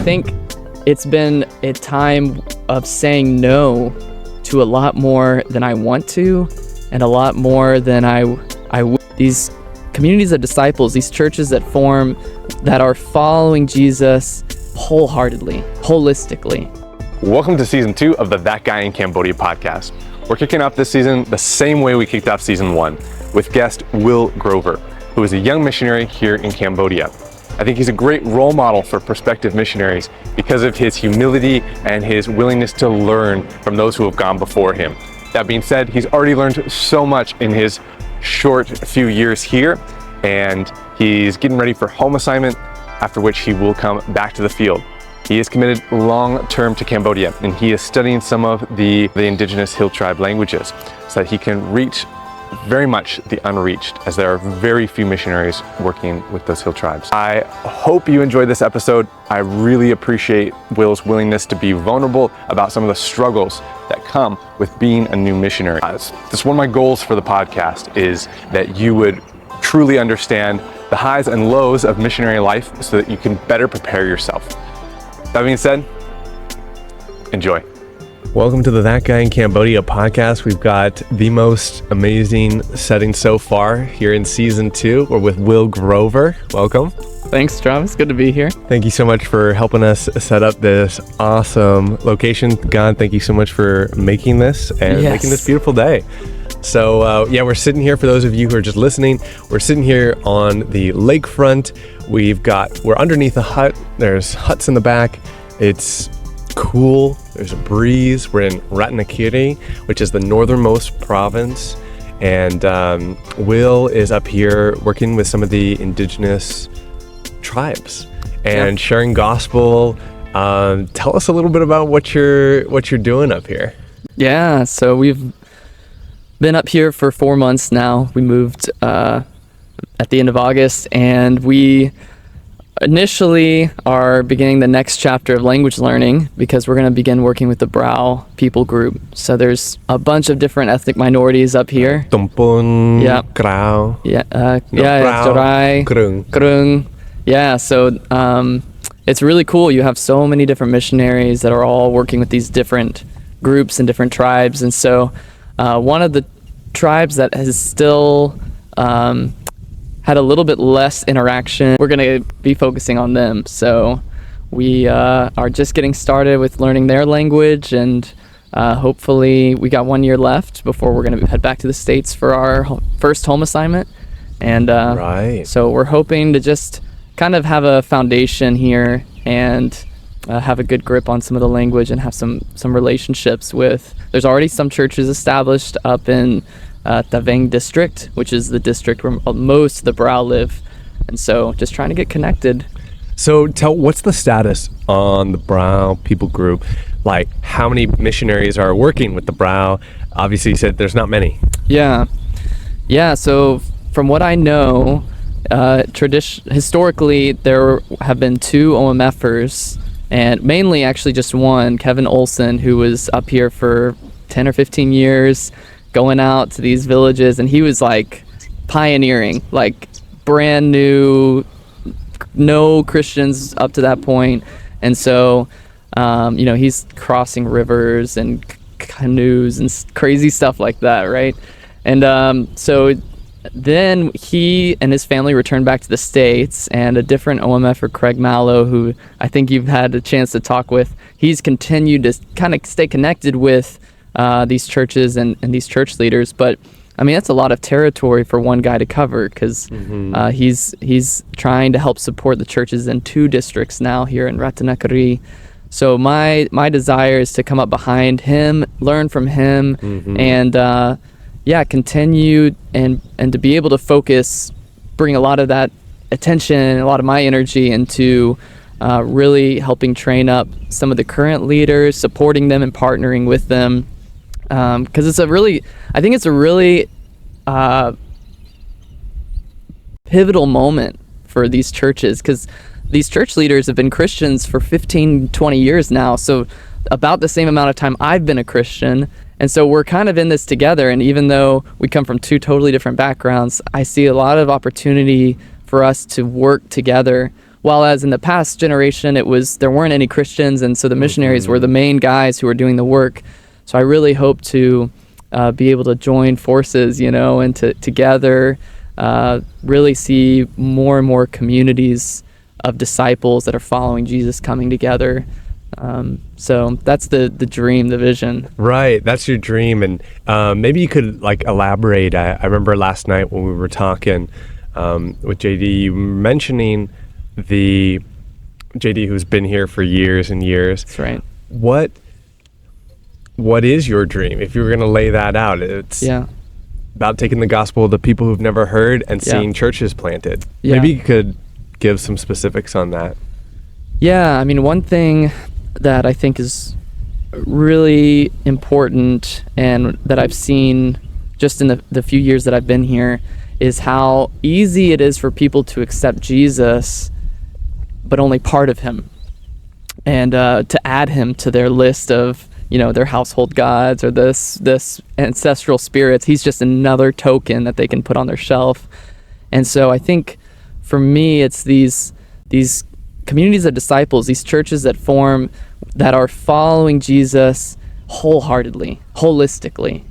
think it's been a time of saying no to a lot more than I want to, and a lot more than these communities of disciples, these churches that form, that are following Jesus wholeheartedly, holistically. Welcome to season 2 of the That Guy in Cambodia podcast. We're kicking off this season the same way we kicked off season 1, with guest Will Grover, who is a young missionary here in Cambodia. I think he's a great role model for prospective missionaries because of his humility and his willingness to learn from those who have gone before him. That being said, he's already learned so much in his short few years here, and he's getting ready for home assignment, after which he will come back to the field. He is committed long-term to Cambodia, and he is studying some of the indigenous hill tribe languages so that he can reach very much the unreached, as there are very few missionaries working with those hill tribes. I hope you enjoyed this episode. I really appreciate Will's willingness to be vulnerable about some of the struggles that come with being a new missionary. That's one of my goals for the podcast, is that you would truly understand the highs and lows of missionary life so that you can better prepare yourself. That being said, enjoy. Welcome to the That Guy in Cambodia podcast. We've got the most amazing setting so far here in season 2. We're with Will Grover. Welcome. Thanks, Travis. Good to be here. Thank you so much for helping us set up this awesome location. God, thank you so much for making this and making this beautiful day. So we're sitting here, for those of you who are just listening, we're sitting here on the lakefront. We're underneath a hut. There's huts in the back. It's cool. There's a breeze. We're in Ratanakiri, which is the northernmost province. And Will is up here working with some of the indigenous tribes and sharing gospel. Tell us a little bit about what you're doing up here. Yeah, so we've been up here for 4 months now. We moved at the end of August, and we initially are beginning the next chapter of language learning because we're going to begin working with the Brau people group. So there's a bunch of different ethnic minorities up here. Tumpun, Krau. Jorai, Krung. Yeah, so it's really cool. You have so many different missionaries that are all working with these different groups and different tribes. And so one of the tribes that has still had a little bit less interaction, we're going to be focusing on them. So we are just getting started with learning their language, and hopefully we got 1 year left before we're going to head back to the States for our first home assignment. And so we're hoping to just kind of have a foundation here and have a good grip on some of the language and have some relationships with. There's already some churches established up in Taveng district, which is the district where most of the Brau live, and so just trying to get connected. So what's the status on the Brau people group? Like, how many missionaries are working with the Brau? Obviously you said there's not many. Yeah, so from what I know, historically there have been 2 OMFers, and mainly actually just one, Kevin Olson, who was up here for 10 or 15 years, going out to these villages, and he was like pioneering, like brand new, no Christians up to that point. And so, he's crossing rivers and canoes and crazy stuff like that, right? And so then he and his family returned back to the States, and a different OMFer, Craig Mallow, who I think you've had a chance to talk with, he's continued to kind of stay connected with these churches and these church leaders. But I mean, that's a lot of territory for one guy to cover, because he's trying to help support the churches in 2 districts now here in Ratanakiri. So my desire is to come up behind him, learn from him, and continue and to be able to focus, bring a lot of that attention, a lot of my energy into really helping train up some of the current leaders, supporting them and partnering with them. Because it's a really pivotal moment for these churches, because these church leaders have been Christians for 15, 20 years now. So about the same amount of time I've been a Christian. And so we're kind of in this together. And even though we come from 2 totally different backgrounds, I see a lot of opportunity for us to work together while as in the past generation, there weren't any Christians, and so the missionaries were the main guys who were doing the work. So I really hope to be able to join forces, and to together really see more and more communities of disciples that are following Jesus coming together. So that's the dream, the vision. Right, that's your dream. And maybe you could elaborate. I remember last night when we were talking with JD, you were mentioning the JD who's been here for years and years. That's right. What is your dream? If you were going to lay that out, it's about taking the gospel to people who've never heard and seeing churches planted. Yeah. Maybe you could give some specifics on that. Yeah, I mean, one thing that I think is really important and that I've seen just in the few years that I've been here is how easy it is for people to accept Jesus, but only part of him, and to add him to their list of their household gods or this ancestral spirits. He's just another token that they can put on their shelf. And so I think for me, it's these communities of disciples, these churches that form, that are following Jesus wholeheartedly, holistically,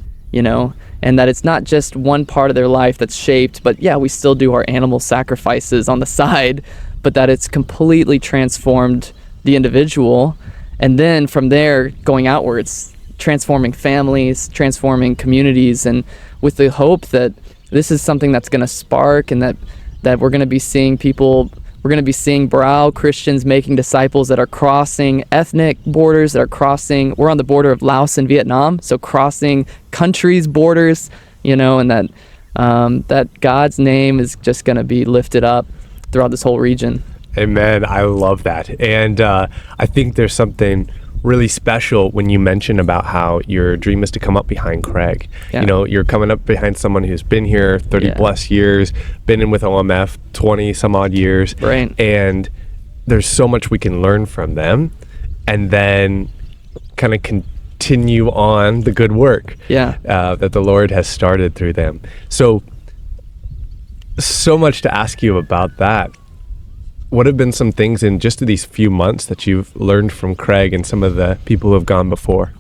and that it's not just one part of their life that's shaped, but we still do our animal sacrifices on the side, but that it's completely transformed the individual. And then from there, going outwards, transforming families, transforming communities, and with the hope that this is something that's going to spark, and that we're going to be seeing Brow Christians making disciples that are crossing ethnic borders, we're on the border of Laos and Vietnam, so crossing countries' borders, and that God's name is just going to be lifted up throughout this whole region. Amen. I love that. And I think there's something really special when you mention about how your dream is to come up behind Craig. Yeah. You're coming up behind someone who's been here 30 plus years, been in with OMF 20 some odd years. Right. And there's so much we can learn from them, and then kind of continue on the good work that the Lord has started through them. So much to ask you about that. What have been some things in just these few months that you've learned from Craig and some of the people who have gone before?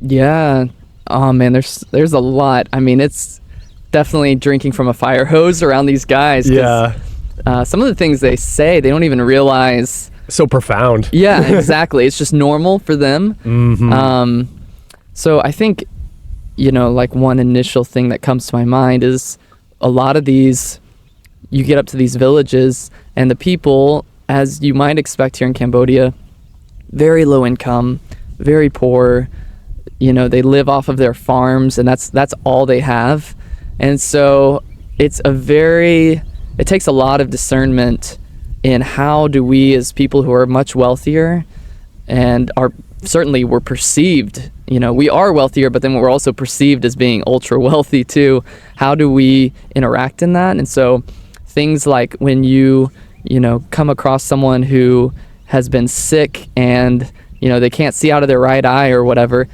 Yeah. Oh man, there's a lot. I mean, it's definitely drinking from a fire hose around these guys. Yeah. Some of the things they say, they don't even realize. So profound. Yeah, exactly. It's just normal for them. Mm-hmm. So I think, one initial thing that comes to my mind is a lot of these, you get up to these villages and the people, as you might expect here in Cambodia, very low income, very poor, they live off of their farms, and that's all they have. And so it takes a lot of discernment in how do we, as people who are much wealthier and we're perceived, we are wealthier, but then we're also perceived as being ultra wealthy too. How do we interact in that? And so things like when you come across someone who has been sick and, they can't see out of their right eye or whatever,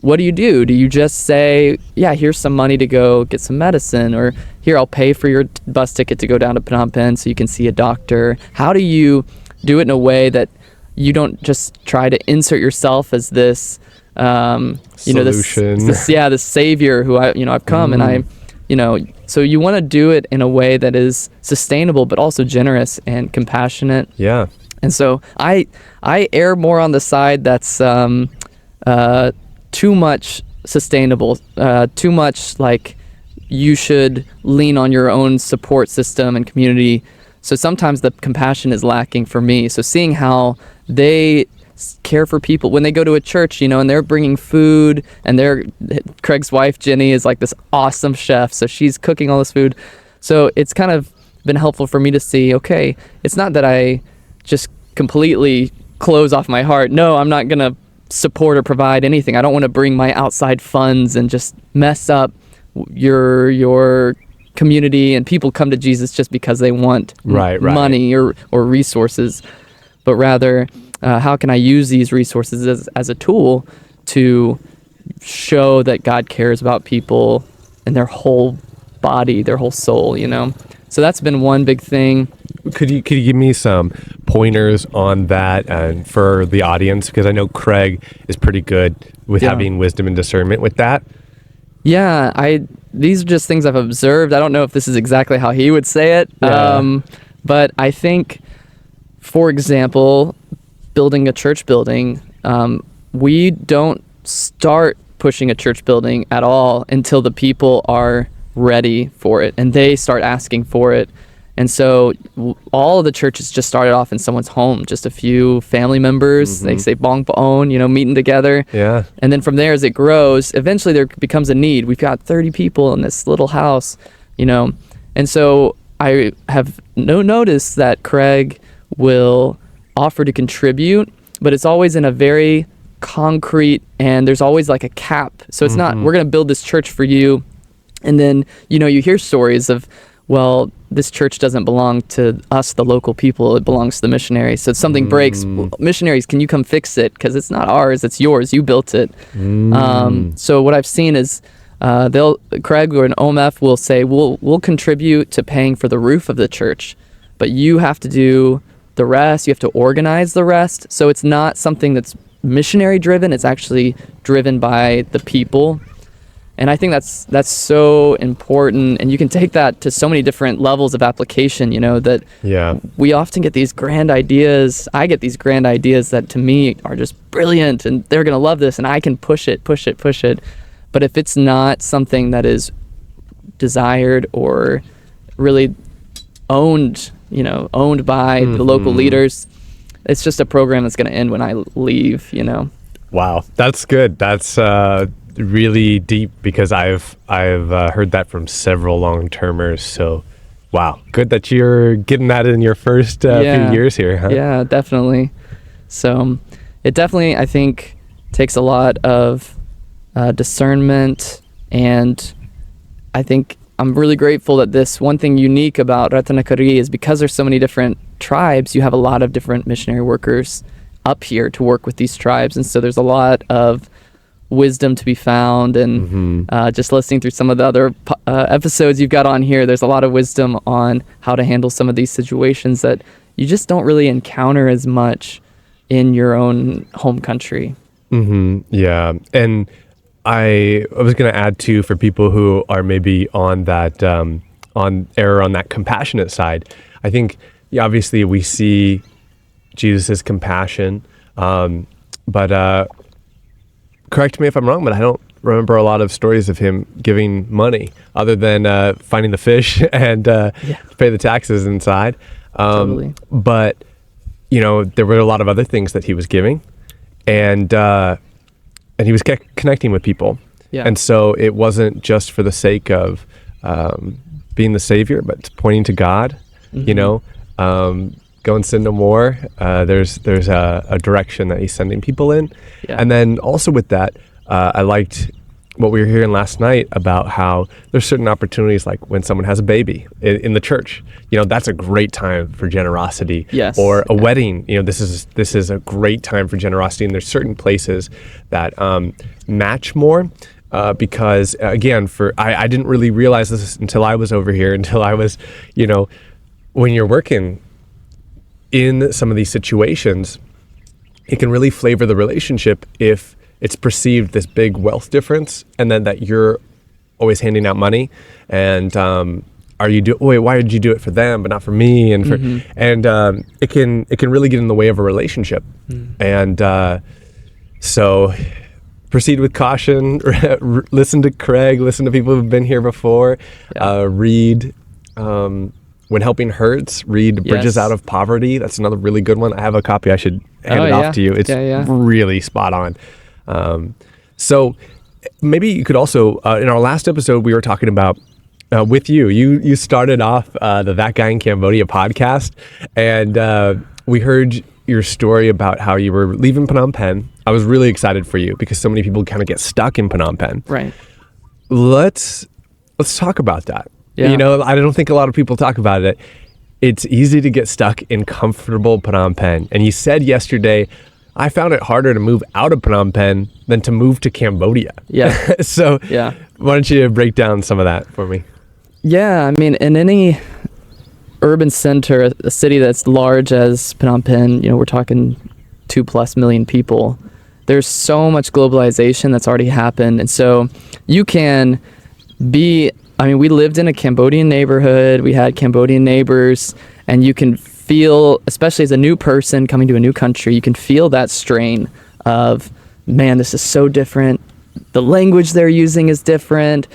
what do? Do you just say, here's some money to go get some medicine, or here, I'll pay for your bus ticket to go down to Phnom Penh so you can see a doctor? How do you do it in a way that you don't just try to insert yourself as this, solution. this savior who I've come and I, so you want to do it in a way that is sustainable, but also generous and compassionate. Yeah. And so I err more on the side that's too much sustainable, too much like you should lean on your own support system and community. So sometimes the compassion is lacking for me. So seeing how they care for people when they go to a church, and they're bringing food, and Craig's wife Jenny is like this awesome chef, so she's cooking all this food. So it's kind of been helpful for me to see, okay, it's not that I just completely close off my heart. No, I'm not gonna support or provide anything. I don't want to bring my outside funds and just mess up your community, and people come to Jesus just because they want money or resources, but rather how can I use these resources as a tool to show that God cares about people and their whole body, their whole soul, So that's been one big thing. could you give me some pointers on that and for the audience? Because I know Craig is pretty good with having wisdom and discernment with that. Yeah, these are just things I've observed. I don't know if this is exactly how he would say it, but I think, for example, building a church building, we don't start pushing a church building at all until the people are ready for it and they start asking for it. And so all of the churches just started off in someone's home, just a few family members, they say bong paon, meeting together. Yeah. And then from there, as it grows, eventually there becomes a need. We've got 30 people in this little house, And so I have noticed that Craig will offer to contribute, but it's always in a very concrete, and there's always like a cap. So it's not, we're going to build this church for you. And then, you hear stories of, well, this church doesn't belong to us, the local people. It belongs to the missionaries. So if something breaks, well, missionaries, can you come fix it? Because it's not ours, it's yours. You built it. So what I've seen is Craig or an OMF will say, we'll contribute to paying for the roof of the church, but you have to do the rest. You have to organize the rest. So it's not something that's missionary driven. It's actually driven by the people. And I think that's so important, and you can take that to so many different levels of application, that we often get these grand ideas. I get these grand ideas that to me are just brilliant, and they're going to love this, and I can push it. But if it's not something that is desired or really owned by the local leaders, it's just a program that's going to end when I leave, Wow, that's good. That's really deep, because I've heard that from several long-termers. So wow, good that you're getting that in your first few years here, huh? Yeah, definitely. So it definitely, I think, takes a lot of discernment, and I think I'm really grateful that this one thing unique about Ratanakari is because there's so many different tribes, you have a lot of different missionary workers up here to work with these tribes, and so there's a lot of wisdom to be found, and just listening through some of the other episodes you've got on here, there's a lot of wisdom on how to handle some of these situations that you just don't really encounter as much in your own home country. Yeah, and I was going to add too, for people who are maybe on that on that compassionate side, I think obviously we see Jesus' compassion, but correct me if I'm wrong, but I don't remember a lot of stories of him giving money other than finding the fish and pay the taxes inside. Totally. But, there were a lot of other things that he was giving, and he was connecting with people. Yeah. And so it wasn't just for the sake of being the savior, but pointing to God, go and sin no more. There's a direction that he's sending people in. Yeah. And then also with that, I liked what we were hearing last night about how there's certain opportunities, like when someone has a baby in the church, that's a great time for generosity. Yes. Or a wedding, this is a great time for generosity. And there's certain places that match more. Because again, I didn't really realize this until I was over here, until I was, when you're working in some of these situations, it can really flavor the relationship if it's perceived this big wealth difference, and then that you're always handing out money, and why did you do it for them but not for me? And it can really get in the way of a relationship. And so proceed with caution. Listen to Craig. Listen to people who've been here before. Read. When Helping Hurts, read Bridges Out of Poverty. That's another really good one. I have a copy. I should hand it off to you. It's really spot on. So maybe you could also, in our last episode, we were talking about, with you started off the That Guy in Cambodia podcast, and we heard your story about how you were leaving Phnom Penh. I was really excited for you because so many people kind of get stuck in Phnom Penh. Right. Let's talk about that. Yeah. I don't think a lot of people talk about it. It's easy to get stuck in comfortable Phnom Penh. And you said yesterday, I found it harder to move out of Phnom Penh than to move to Cambodia. Yeah. So why don't you break down some of that for me? Yeah, I mean, in any urban center, a city that's large as Phnom Penh, we're talking 2+ million people. There's so much globalization that's already happened. And so you can we lived in a Cambodian neighborhood. We had Cambodian neighbors, and you can feel, especially as a new person coming to a new country, you can feel that strain of, man, this is so different. The language they're using is different.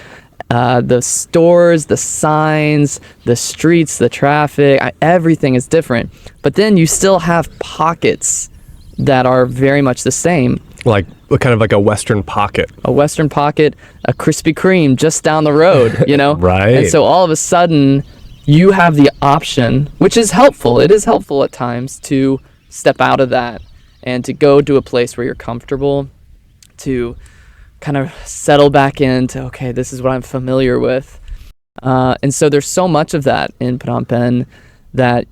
The stores, the signs, the streets, the traffic, everything is different. But then you still have pockets that are very much the same. Like kind of like a Western pocket. A Western pocket, a Krispy Kreme just down the road, Right. And so all of a sudden, you have the option, which is helpful. It is helpful at times to step out of that and to go to a place where you're comfortable, to kind of settle back into, okay, this is what I'm familiar with. And so there's so much of that in Phnom Penh that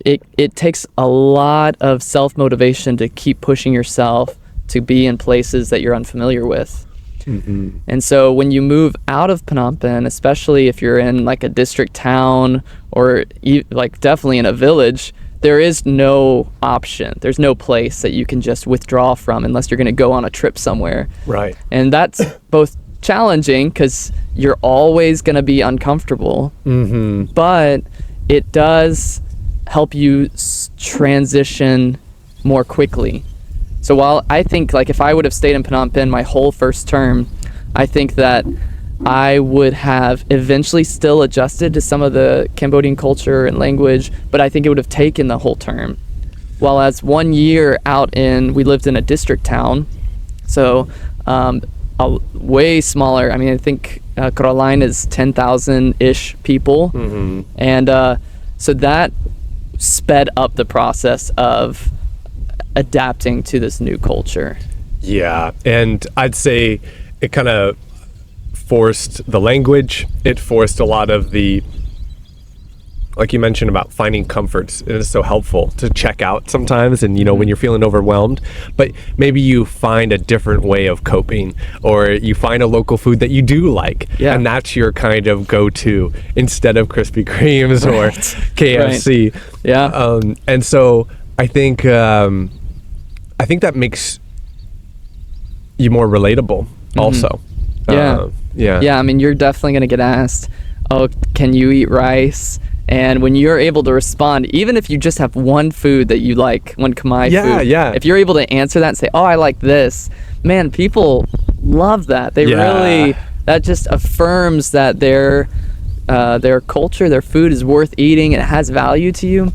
it takes a lot of self-motivation to keep pushing yourself to be in places that you're unfamiliar with. Mm-hmm. And so when you move out of Phnom Penh, especially if you're in like a district town or like definitely in a village, there is no option. There's no place that you can just withdraw from unless you're going to go on a trip somewhere. Right. And that's both challenging because you're always going to be uncomfortable, but it does help you transition more quickly. So while I think like if I would have stayed in Phnom Penh my whole first term, I think that I would have eventually still adjusted to some of the Cambodian culture and language, but I think it would have taken the whole term. While as 1 year we lived in a district town, so a way smaller. I think Caroline is 10,000-ish people, and so that sped up the process of adapting to this new culture. Yeah, and I'd say it kind of forced the language. It forced a lot of the, like you mentioned about finding comforts. It is so helpful to check out sometimes, and when you're feeling overwhelmed, but maybe you find a different way of coping, or you find a local food that you do like, and that's your kind of go-to instead of Krispy Kremes or KFC. Right. Yeah. And so I think that makes you more relatable also. Yeah. You're definitely going to get asked, oh, can you eat rice? And when you're able to respond, even if you just have one food that you like, one Khmer food, if you're able to answer that and say, oh, I like this, man, people love that. They really, that just affirms that their culture, their food is worth eating and it has value to you.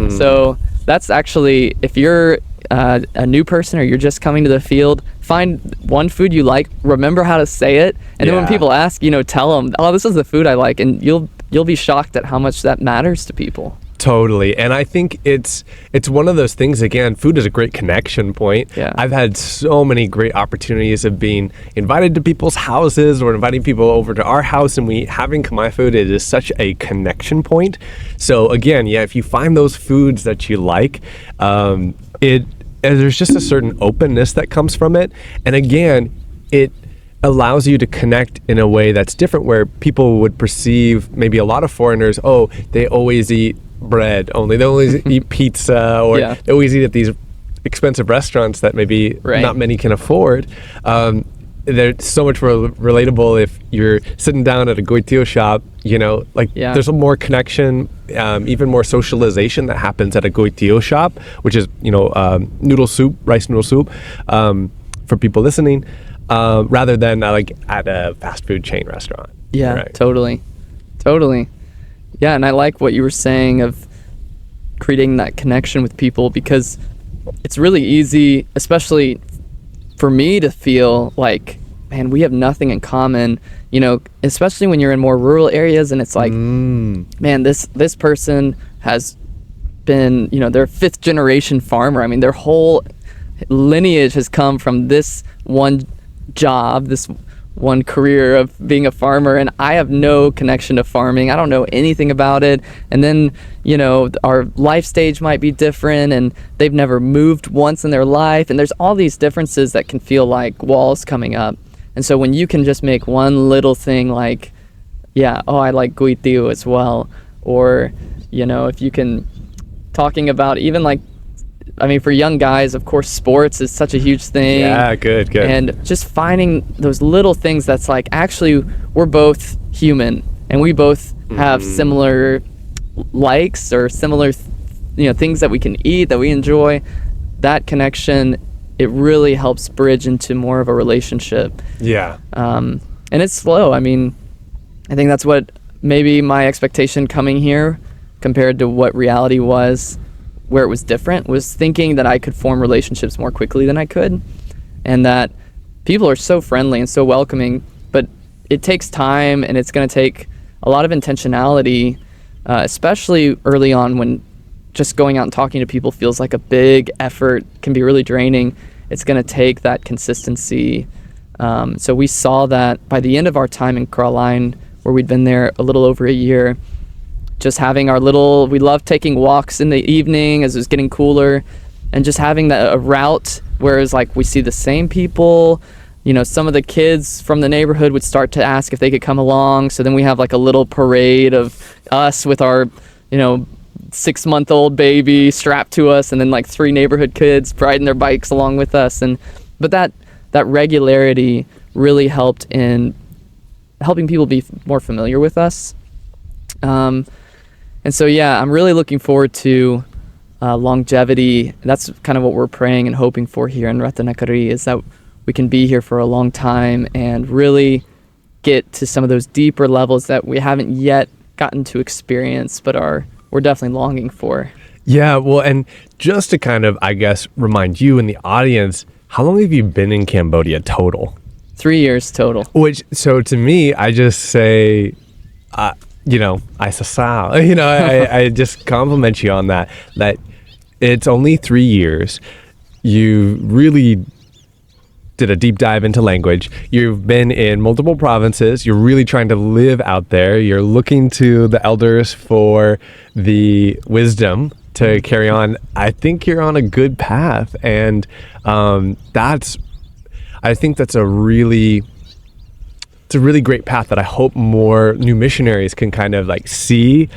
So that's actually, if you're a new person or you're just coming to the field, find one food you like, remember how to say it, and then when people ask, tell them, oh, this is the food I like, and you'll be shocked at how much that matters to people. Totally. And I think it's one of those things, again, food is a great connection point. Yeah. I've had so many great opportunities of being invited to people's houses or inviting people over to our house, and having Khmer food, it is such a connection point. So again, if you find those foods that you like, there's just a certain openness that comes from it. And again, it allows you to connect in a way that's different, where people would perceive, maybe a lot of foreigners, oh, they always eat bread only, they always eat pizza, or they always eat at these expensive restaurants that maybe not many can afford. They're so much more relatable if you're sitting down at a goi tio shop, there's a more connection, even more socialization that happens at a goi tio shop, which is, noodle soup, rice noodle soup, for people listening, rather than like at a fast food chain restaurant. Yeah, right. Totally. Yeah, and I like what you were saying of creating that connection with people, because it's really easy, especially for me, to feel like, man, we have nothing in common, especially when you're in more rural areas, and it's like, man, this person has been, they're a 5th generation farmer. Their whole lineage has come from this one job, this one career of being a farmer, and I have no connection to farming. I don't know anything about it. And then, our life stage might be different, and they've never moved once in their life, and there's all these differences that can feel like walls coming up. And so when you can just make one little thing like, I like gui tio as well, or if you can, talking about even like, I mean, for young guys, of course, sports is such a huge thing. Yeah, good. And just finding those little things that's like, actually, we're both human and we both have similar likes or similar, things that we can eat, that we enjoy. That connection, it really helps bridge into more of a relationship. Yeah. And it's slow. I mean, I think that's what maybe my expectation coming here compared to what reality was, where it was different, was thinking that I could form relationships more quickly than I could, and that people are so friendly and so welcoming, but it takes time and it's going to take a lot of intentionality, especially early on when just going out and talking to people feels like a big effort, can be really draining. It's going to take that consistency. So we saw that by the end of our time in Caroline, where we'd been there a little over a year, just having we loved taking walks in the evening as it was getting cooler, and just having a route where it's like we see the same people. Some of the kids from the neighborhood would start to ask if they could come along. So then we have like a little parade of us with our, 6-month-old baby strapped to us, and then like 3 neighborhood kids riding their bikes along with us. But that regularity really helped in helping people be more familiar with us. And so, yeah, I'm really looking forward to longevity. That's kind of what we're praying and hoping for here in Ratanakari, is that we can be here for a long time and really get to some of those deeper levels that we haven't yet gotten to experience, but we're definitely longing for. Yeah, well, and just to kind of, I guess, remind you and the audience, how long have you been in Cambodia total? 3 years total. So to me, I just say, I sasao. I just compliment you on that it's only 3 years. You really did a deep dive into language. You've been in multiple provinces. You're really trying to live out there. You're looking to the elders for the wisdom to carry on. I think you're on a good path. And I think that's a really great path that I hope more new missionaries can kind of like see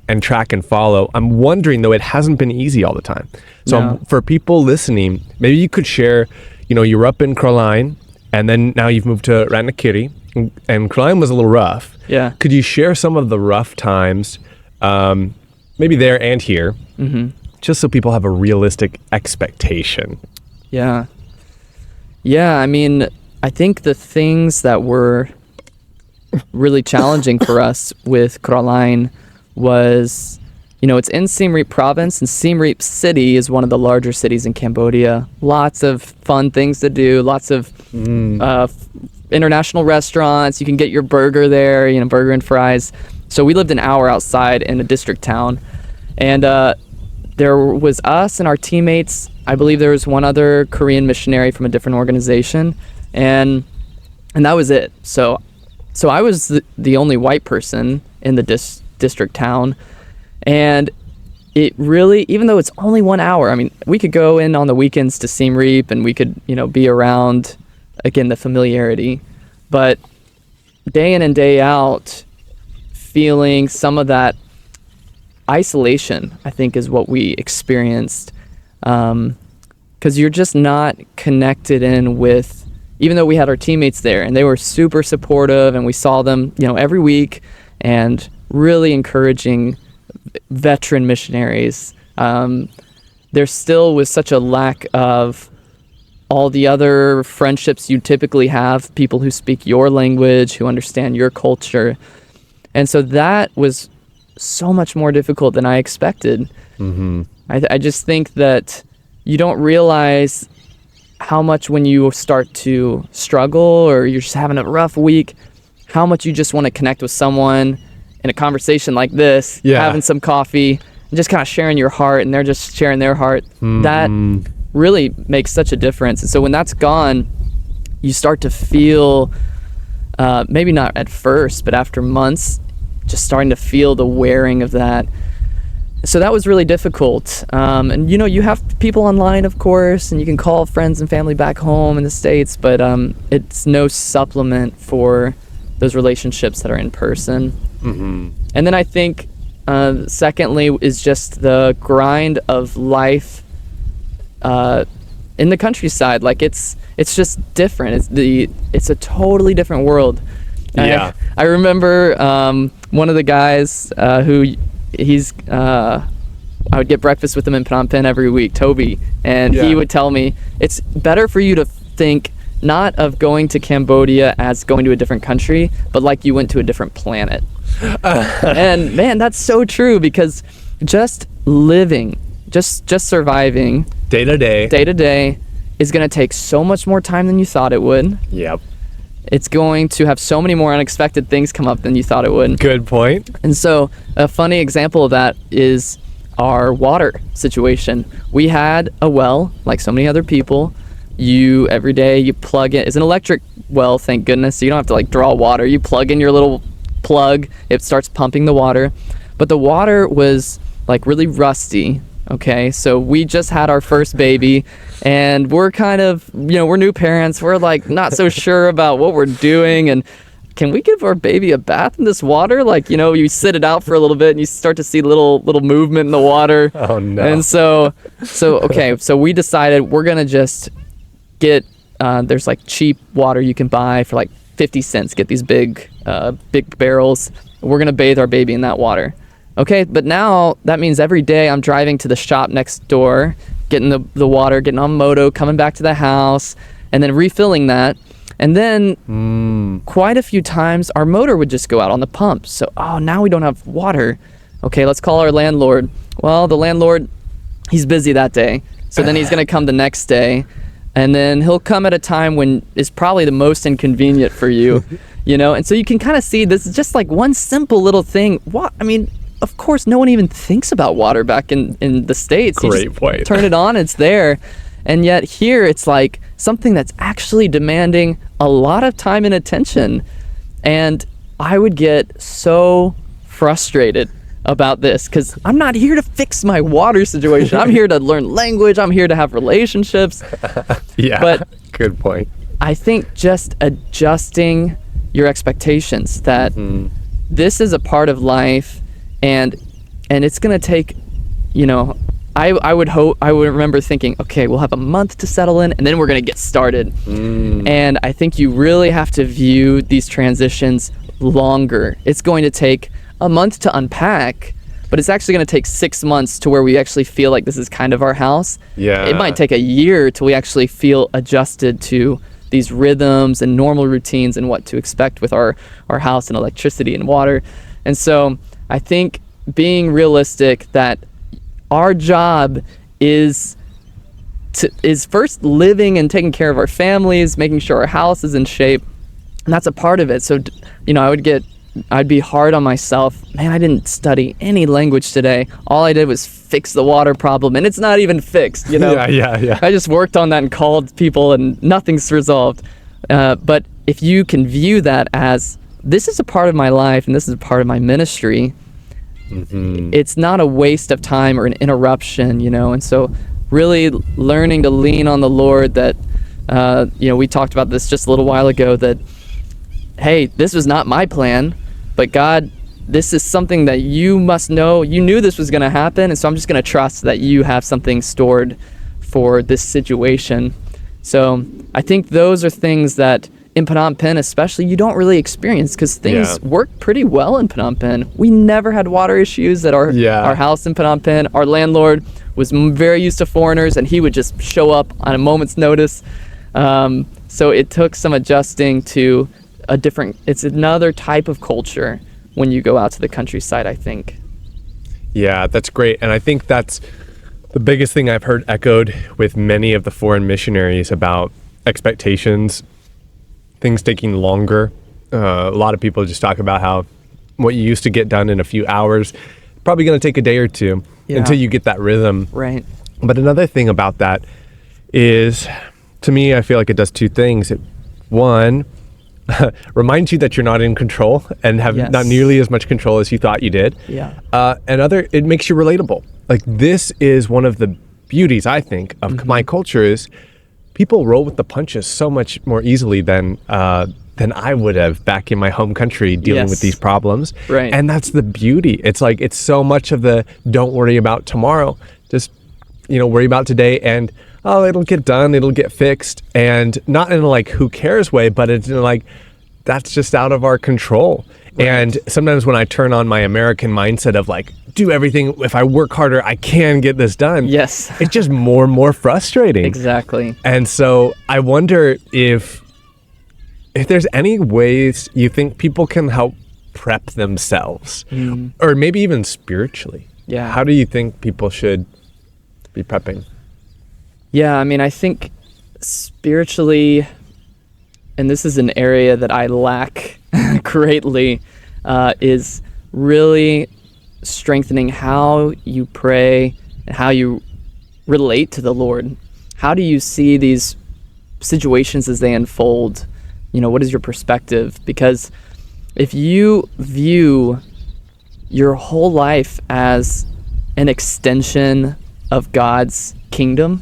and track and follow. I'm wondering, though, it hasn't been easy all the time. So No. For people listening, maybe you could share, you were up in Caroline and then now you've moved to Ratanakiri, and Caroline was a little rough. Yeah. Could you share some of the rough times, maybe there and here, just so people have a realistic expectation? Yeah. I mean, I think the things that were really challenging for us with Caroline was, it's in Siem Reap province, and Siem Reap city is one of the larger cities in Cambodia. Lots of fun things to do, lots of international restaurants. You can get your burger there, burger and fries. So we lived an hour outside in a district town, and there was us and our teammates. I believe there was one other Korean missionary from a different organization, and that was it. So I was the only white person in the district town, and it really, even though it's only 1 hour, I mean, we could go in on the weekends to Siem Reap and we could, be around, again, the familiarity, but day in and day out, feeling some of that isolation, I think, is what we experienced, because you're just not connected in with, even though we had our teammates there and they were super supportive and we saw them, every week, and really encouraging veteran missionaries, there still was such a lack of all the other friendships you typically have, people who speak your language, who understand your culture. And so that was so much more difficult than I expected. I just think that you don't realize how much, when you start to struggle or you're just having a rough week, how much you just want to connect with someone in a conversation like this, having some coffee, and just kind of sharing your heart, and they're just sharing their heart. That really makes such a difference. And so when that's gone, you start to feel, maybe not at first, but after months, just starting to feel the wearing of that. So that was really difficult. And you have people online, of course, and you can call friends and family back home in the States, but it's no supplement for those relationships that are in person. And then I think Secondly is just the grind of life in the countryside. Like it's just different. It's a totally different world. Yeah. I remember one of the guys who I would get breakfast with him in Phnom Penh every week, Toby, and he would tell me it's better for you to think not of going to Cambodia as going to a different country, but like you went to a different planet. And man, that's so true, because just living, just surviving Day to day is going to take so much more time than you thought it would. Yep. It's going to have so many more unexpected things come up than you thought it would. Good point. And so a funny example of that is our water situation. We had a well, like so many other people. Every day you plug in. It's an electric well, thank goodness, so you don't have to like draw water. You plug in your little plug, it starts pumping the water. But the water was like really rusty. Okay, so we just had our first baby, and we're kind of, we're new parents. We're like not so sure about what we're doing, and can we give our baby a bath in this water? Like, you sit it out for a little bit and you start to see little movement in the water. Oh no. And so we decided we're gonna just get, there's like cheap water you can buy for like 50 cents, get these big barrels. We're gonna bathe our baby in that water. Okay, but now that means every day I'm driving to the shop next door, getting the water, getting on moto, coming back to the house, and then refilling that. And then quite a few times our motor would just go out on the pump. So, now we don't have water. Okay, let's call our landlord. Well, the landlord, he's busy that day. So then he's going to come the next day. And then he'll come at a time when it's probably the most inconvenient for you, And so you can kind of see this is just like one simple little thing. Of course, no one even thinks about water back in the States. Great point. Turn it on, it's there. And yet here it's like something that's actually demanding a lot of time and attention. And I would get so frustrated about this because I'm not here to fix my water situation. I'm here to learn language. I'm here to have relationships. Yeah, but good point. I think just adjusting your expectations that this is a part of life, and it's going to take, I would remember thinking, okay, we'll have a month to settle in and then we're going to get started. And I think you really have to view these transitions longer. It's going to take a month to unpack, but it's actually going to take 6 months to where we actually feel like this is kind of our house. Yeah. It might take a year till we actually feel adjusted to these rhythms and normal routines and what to expect with our house and electricity and water. And so I think being realistic that our job is first living and taking care of our families, making sure our house is in shape, and that's a part of it. So, I'd be hard on myself. Man, I didn't study any language today. All I did was fix the water problem, and it's not even fixed, Yeah. I just worked on that and called people, and nothing's resolved. But if you can view that as, this is a part of my life, and this is a part of my ministry, it's not a waste of time or an interruption, and so really learning to lean on the Lord that, we talked about this just a little while ago, that, hey, this was not my plan, but God, this is something that you must know. You knew this was going to happen, and so I'm just going to trust that you have something stored for this situation. So I think those are things that in Phnom Penh especially, you don't really experience, because things work pretty well in Phnom Penh. We never had water issues at our house in Phnom Penh. Our landlord was very used to foreigners, and he would just show up on a moment's notice. So it took some adjusting to it's another type of culture when you go out to the countryside, I think. Yeah, that's great. And I think that's the biggest thing I've heard echoed with many of the foreign missionaries about expectations, things taking longer. A lot of people just talk about how what you used to get done in a few hours, probably going to take a day or two until you get that rhythm. Right. But another thing about that is, to me, I feel like it does two things. One, reminds you that you're not in control and have not nearly as much control as you thought you did. Yeah. And it makes you relatable. Like, this is one of the beauties, I think, of Khmer culture, is people roll with the punches so much more easily than than I would have back in my home country dealing Yes. with these problems. Right. And that's the beauty. It's like, it's so much of the don't worry about tomorrow. Just, worry about today, and it'll get done, it'll get fixed. And not in a like who cares way, but it's in a, like, that's just out of our control. Right. And sometimes when I turn on my American mindset of like, do everything, if I work harder, I can get this done. Yes. It's just more and more frustrating. Exactly. And so I wonder if there's any ways you think people can help prep themselves, or maybe even spiritually. Yeah. How do you think people should be prepping? Yeah, I mean, I think spiritually, and this is an area that I lack greatly, is really strengthening how you pray and how you relate to the Lord. How do you see these situations as they unfold? What is your perspective? Because if you view your whole life as an extension of God's kingdom,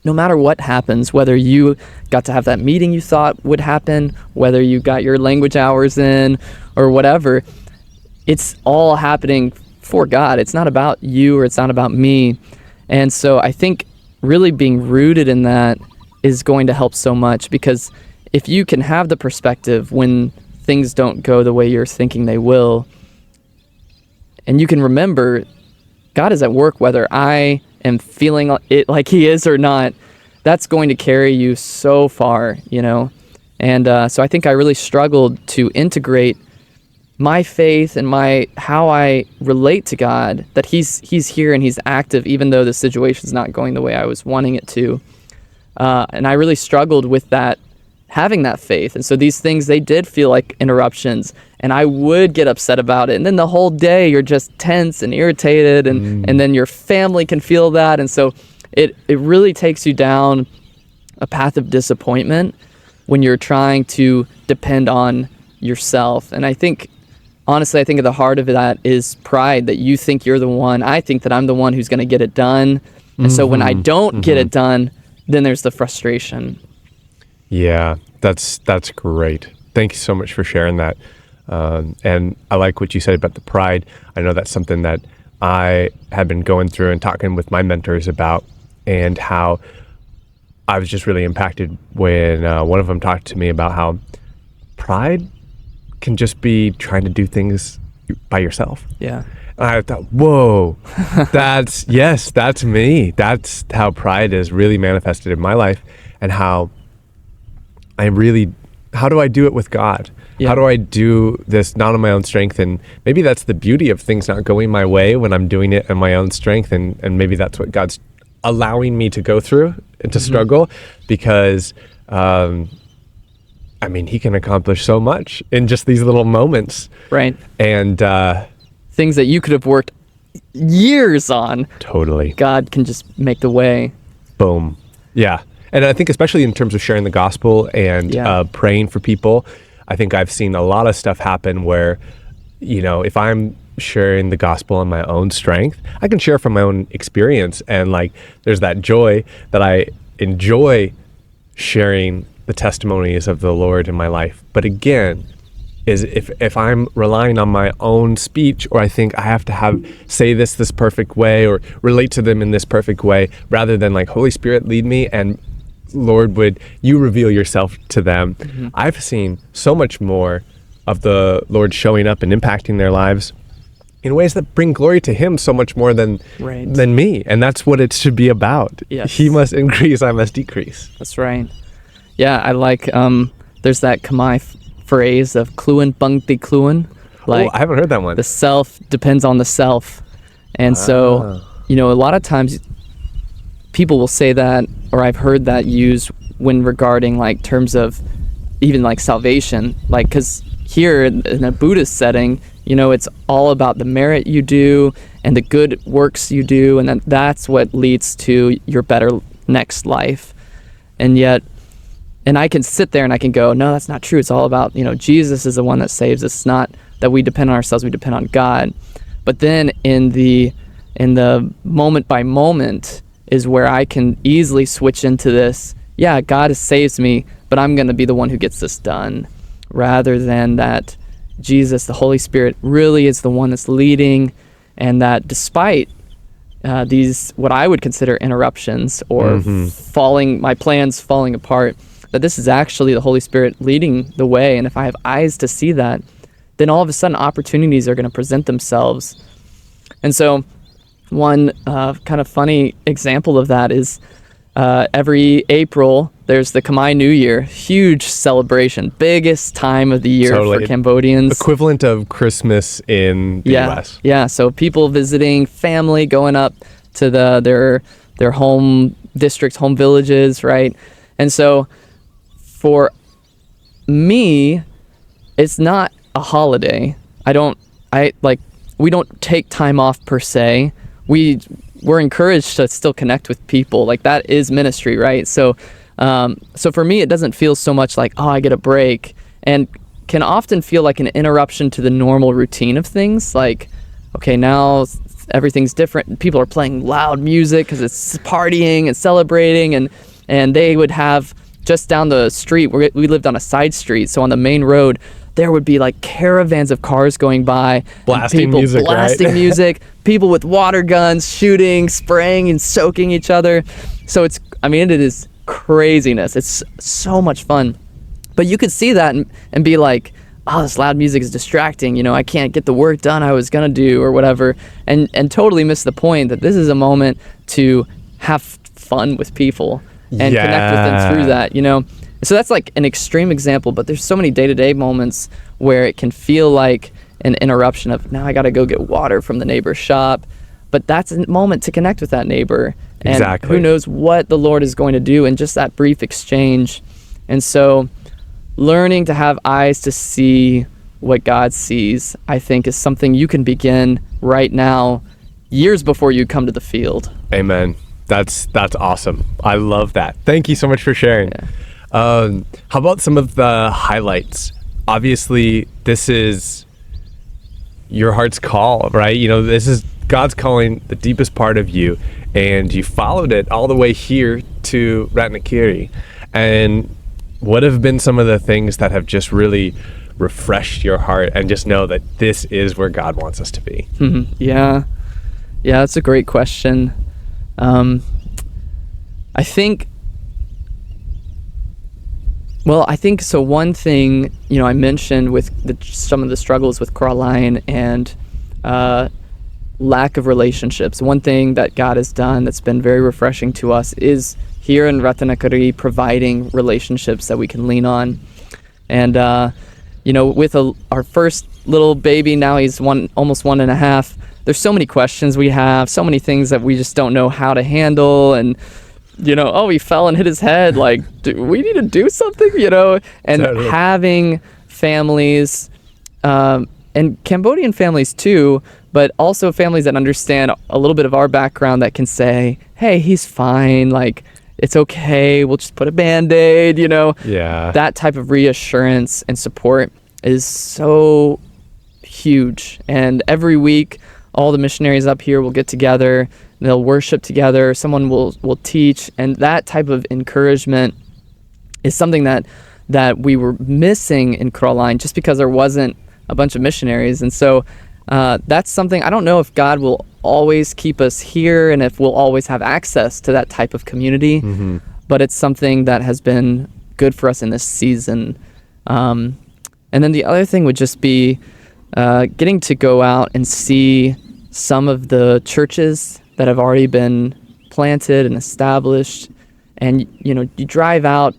no matter what happens, whether you got to have that meeting you thought would happen, whether you got your language hours in or whatever, it's all happening for God. It's not about you, or it's not about me. And so I think really being rooted in that is going to help so much, because if you can have the perspective when things don't go the way you're thinking they will, and you can remember God is at work whether I am feeling it like he is or not, that's going to carry you so far, And so I think I really struggled to integrate my faith and how I relate to God, that he's here and he's active even though the situation's not going the way I was wanting it to. And I really struggled with that, having that faith. And so these things, they did feel like interruptions, and I would get upset about it. And then the whole day you're just tense and irritated, and then your family can feel that. And so it really takes you down a path of disappointment when you're trying to depend on yourself. And honestly, I think at the heart of that is pride, that you think you're the one. I think that I'm the one who's going to get it done. And so when I don't get it done, then there's the frustration. Yeah, that's great. Thank you so much for sharing that. And I like what you said about the pride. I know that's something that I have been going through and talking with my mentors about, and how I was just really impacted when one of them talked to me about how pride can just be trying to do things by yourself. Yeah. And I thought, whoa, that's me. That's how pride is really manifested in my life, and how do I do it with God? Yeah. How do I do this not on my own strength? And maybe that's the beauty of things not going my way when I'm doing it in my own strength. And maybe that's what God's allowing me to go through and to struggle, because, he can accomplish so much in just these little moments. Right. And things that you could have worked years on. Totally. God can just make the way. Boom. Yeah. And I think especially in terms of sharing the gospel and praying for people, I think I've seen a lot of stuff happen where, if I'm sharing the gospel on my own strength, I can share from my own experience. And like, there's that joy that I enjoy sharing the testimonies of the Lord in my life. But again, is if I'm relying on my own speech, or I think I have to say this perfect way, or relate to them in this perfect way, rather than like, Holy Spirit, lead me, and Lord, would you reveal yourself to them? I've seen so much more of the Lord showing up and impacting their lives in ways that bring glory to him so much more than me. And that's what it should be about. Yes. He must increase, I must decrease. That's right. Yeah, I like, there's that Khmer phrase of kluin bung ti kluin. Like, I haven't heard that one. The self depends on the self. And so, a lot of times people will say that, or I've heard that used when regarding like terms of even like salvation, like, because here in a Buddhist setting, it's all about the merit you do and the good works you do, and that's what leads to your better next life. And I can sit there and I can go, no, that's not true. It's all about, Jesus is the one that saves us. It's not that we depend on ourselves, we depend on God. But then in the moment by moment is where I can easily switch into this, God saves me, but I'm going to be the one who gets this done, rather than that Jesus, the Holy Spirit, really is the one that's leading, and that despite these, what I would consider interruptions or my plans falling apart, that this is actually the Holy Spirit leading the way. And if I have eyes to see that, then all of a sudden opportunities are going to present themselves. And so one kind of funny example of that is every April, there's the Khmer New Year, huge celebration, biggest time of the year for Cambodians. Equivalent of Christmas in the US. Yeah, so people visiting family, going up to their home districts, home villages, right? And so for me, it's not a holiday. We don't take time off per se. We're encouraged to still connect with people. Like, that is ministry, right? So for me, it doesn't feel so much like, oh, I get a break, and can often feel like an interruption to the normal routine of things. Like, okay, now everything's different. People are playing loud music because it's partying and celebrating, and they would have just down the street, we lived on a side street, so on the main road, there would be like caravans of cars going by, blasting music, music, people with water guns shooting, spraying and soaking each other. So it is craziness. It's so much fun. But you could see that and be like, oh, this loud music is distracting. I can't get the work done I was going to do or whatever. And totally miss the point that this is a moment to have fun with people and connect with them through that, So that's like an extreme example, but there's so many day-to-day moments where it can feel like an interruption of, now I got to go get water from the neighbor's shop. But that's a moment to connect with that neighbor. And exactly. Who knows what the Lord is going to do in just that brief exchange. And so learning to have eyes to see what God sees, I think, is something you can begin right now, years before you come to the field. Amen. That's awesome. I love that. Thank you so much for sharing. Yeah. How about some of the highlights? Obviously, this is your heart's call, right? This is God's calling, the deepest part of you, and you followed it all the way here to Ratnakiri. And what have been some of the things that have just really refreshed your heart and just know that this is where God wants us to be? Mm-hmm. Yeah, that's a great question. I think so. One thing, I mentioned with some of the struggles with Caroline and lack of relationships. One thing that God has done that's been very refreshing to us is here in Ratnakiri providing relationships that we can lean on. And, with our first little baby, now he's almost 1.5, there's so many questions we have, so many things that we just don't know how to handle. And, he fell and hit his head. Like, do we need to do something, And totally. Having families, and Cambodian families too, but also families that understand a little bit of our background that can say, hey, he's fine. Like, it's okay. We'll just put a Band-Aid, Yeah. That type of reassurance and support is so huge. And every week, all the missionaries up here will get together, they'll worship together, someone will teach, and that type of encouragement is something that we were missing in Caroline just because there wasn't a bunch of missionaries. And so that's something, I don't know if God will always keep us here and if we'll always have access to that type of community, but it's something that has been good for us in this season. And then the other thing would just be getting to go out and see some of the churches that have already been planted and established. And, you drive out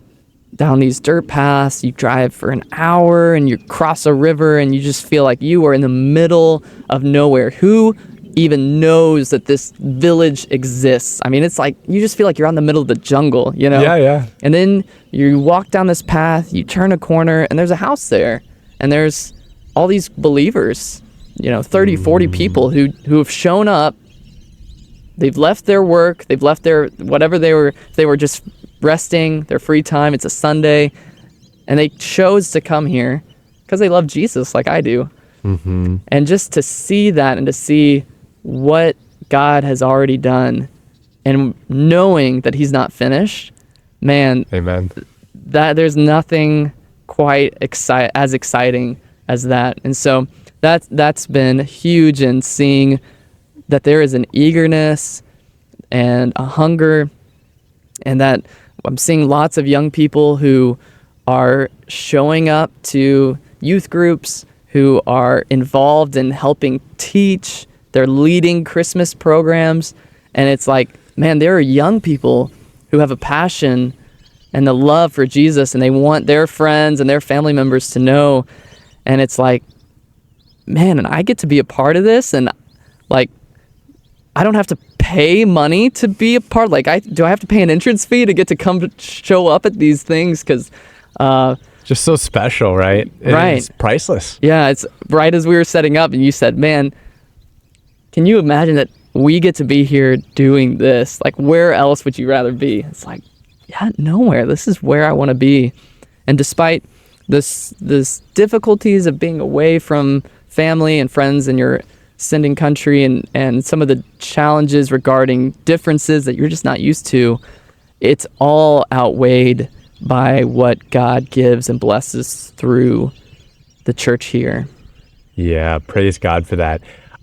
down these dirt paths, you drive for an hour and you cross a river and you just feel like you are in the middle of nowhere. Who even knows that this village exists? I mean, it's like, you just feel like you're on the middle of the jungle, Yeah. And then you walk down this path, you turn a corner, and there's a house there. And there's all these believers, 30, 40 people who have shown up. They've left their work, they've left their whatever they were just resting, their free time. It's a Sunday, and they chose to come here because they love Jesus like I do. And just to see that and to see what God has already done and knowing that he's not finished, man. Amen. that there's nothing quite as exciting as that. And so that's been huge in seeing that there is an eagerness and a hunger, and that I'm seeing lots of young people who are showing up to youth groups, who are involved in helping teach. They're leading Christmas programs. And it's like, man, there are young people who have a passion and the love for Jesus, and they want their friends and their family members to know. And it's like, man, and I get to be a part of this, and like, I don't have to pay money to be a part. Like, do I have to pay an entrance fee to get to come show up at these things? Because just so special, right? Right. It's priceless. Yeah, it's right as we were setting up, and you said, man, can you imagine that we get to be here doing this? Like, where else would you rather be? It's like, yeah, nowhere. This is where I want to be. And despite this difficulties of being away from family and friends in your sending country, and some of the challenges regarding differences that you're just not used to, it's all outweighed by what God gives and blesses through the church here. Yeah, praise God for that.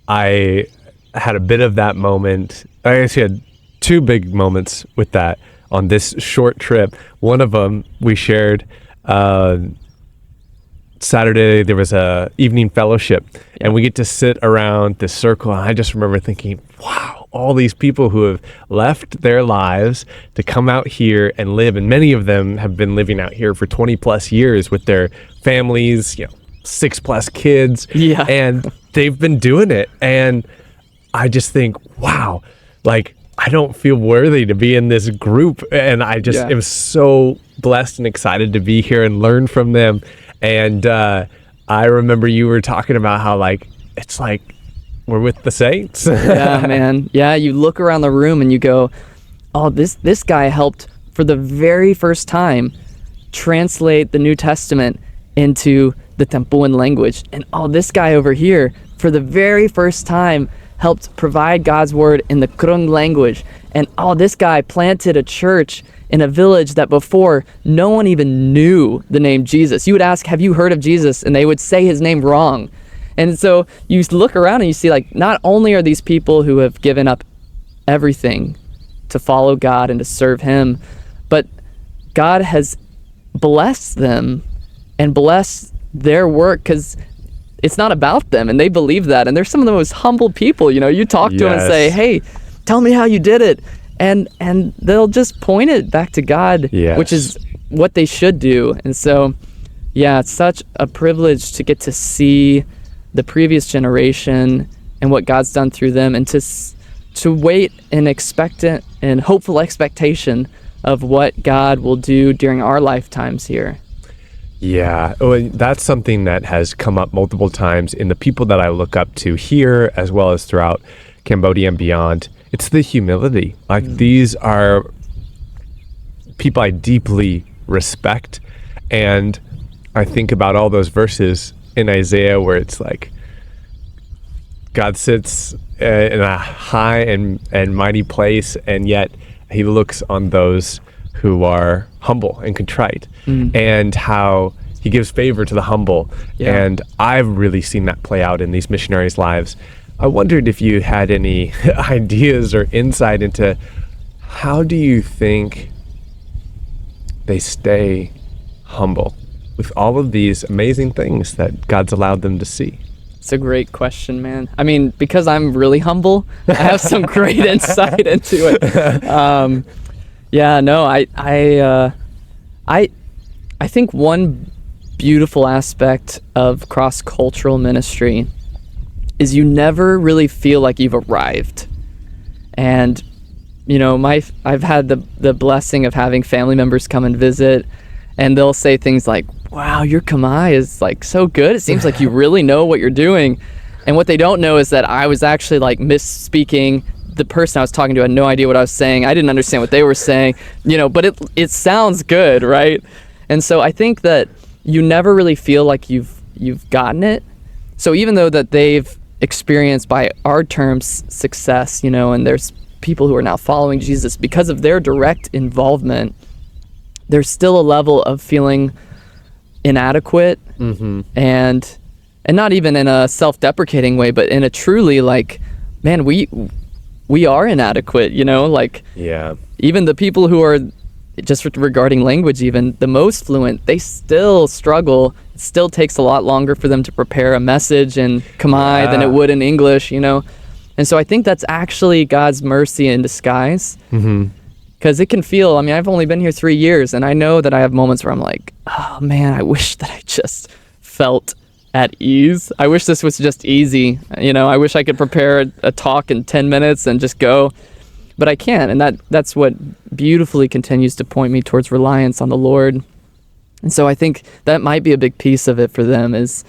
I had a bit of that moment. I actually had two big moments with that on this short trip. One of them we shared Saturday. There was a evening fellowship, and we get to sit around this circle. And I just remember thinking, wow, all these people who have left their lives to come out here and live, and many of them have been living out here for 20 plus years with their families, 6+ kids, and they've been doing it. And I just think, wow, like, I don't feel worthy to be in this group. And I just am so blessed and excited to be here and learn from them. And I remember you were talking about how, like, it's like we're with the saints. Yeah, man. Yeah, you look around the room and you go, oh, this guy helped for the very first time translate the New Testament into the Tempuan language. And oh, this guy over here, for the very first time, helped provide God's word in the Krung language. And oh, this guy planted a church in a village that before no one even knew the name Jesus. You would ask, have you heard of Jesus? And they would say his name wrong. And so you look around and you see, like, not only are these people who have given up everything to follow God and to serve him, but God has blessed them and blessed their work, because it's not about them, and they believe that. And they're some of the most humble people. You talk to them and say, hey, tell me how you did it. And they'll just point it back to God, which is what they should do. And so, yeah, it's such a privilege to get to see the previous generation and what God's done through them, and to wait in expectant and hopeful expectation of what God will do during our lifetimes here. Yeah, that's something that has come up multiple times in the people that I look up to here, as well as throughout Cambodia and beyond. It's the humility. Like, these are people I deeply respect. And I think about all those verses in Isaiah where it's like, God sits in a high and mighty place, and yet he looks on those who are humble and contrite, and how he gives favor to the humble. And I've really seen that play out in these missionaries' lives. I wondered if you had any ideas or insight into how do you think they stay humble with all of these amazing things that God's allowed them to see? It's a great question, man. I mean, because I'm really humble, I have some great insight into it. Yeah, no, I think one beautiful aspect of cross-cultural ministry is you never really feel like you've arrived. And I've had the blessing of having family members come and visit, and they'll say things like, wow, your Khmer is like so good. It seems like you really know what you're doing. And what they don't know is that I was actually like misspeaking. The person I was talking to had no idea what I was saying. I didn't understand what they were saying, but it sounds good, right? And so I think that you never really feel like you've gotten it. So even though that they've experienced, by our terms, success, and there's people who are now following Jesus because of their direct involvement, there's still a level of feeling inadequate, and not even in a self-deprecating way, but in a truly like, man, we are inadequate, like even the people who are, just regarding language, even the most fluent, they still struggle. It still takes a lot longer for them to prepare a message in Khmer than it would in English, And so I think that's actually God's mercy in disguise. Because it can feel, I've only been here 3 years, and I know that I have moments where I'm like, oh man, I wish that I just felt at ease. I wish this was just easy. I wish I could prepare a talk in 10 minutes and just go. But I can't, and that's what beautifully continues to point me towards reliance on the Lord. And so I think that might be a big piece of it for them is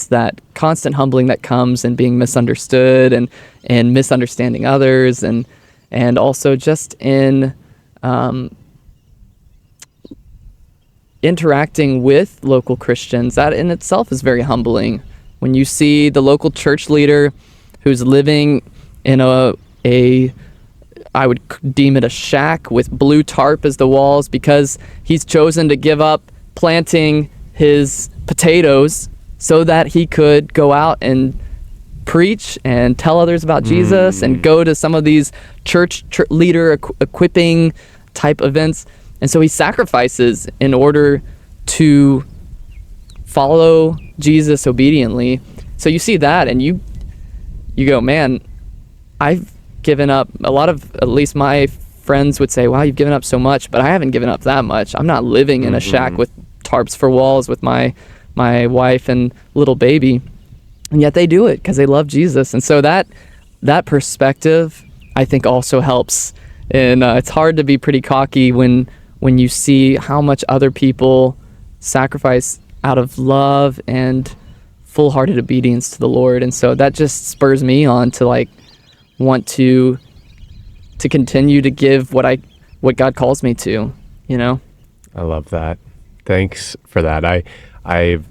that constant humbling that comes and being misunderstood and misunderstanding others, and also just in interacting with local Christians. That in itself is very humbling. When you see the local church leader who's living in I would deem it a shack with blue tarp as the walls, because he's chosen to give up planting his potatoes so that he could go out and preach and tell others about Jesus and go to some of these church leader equipping type events. And so he sacrifices in order to follow Jesus obediently. So you see that and you go, man, I've given up a lot of, at least my friends would say, wow, you've given up so much, but I haven't given up that much. I'm not living in a shack with tarps for walls with my wife and little baby. And yet they do it because they love Jesus. And so that perspective, I think, also helps. And it's hard to be pretty cocky when you see how much other people sacrifice out of love and full-hearted obedience to the Lord. And so that just spurs me on to want to continue to give what God calls me to, I love that. Thanks for that. I've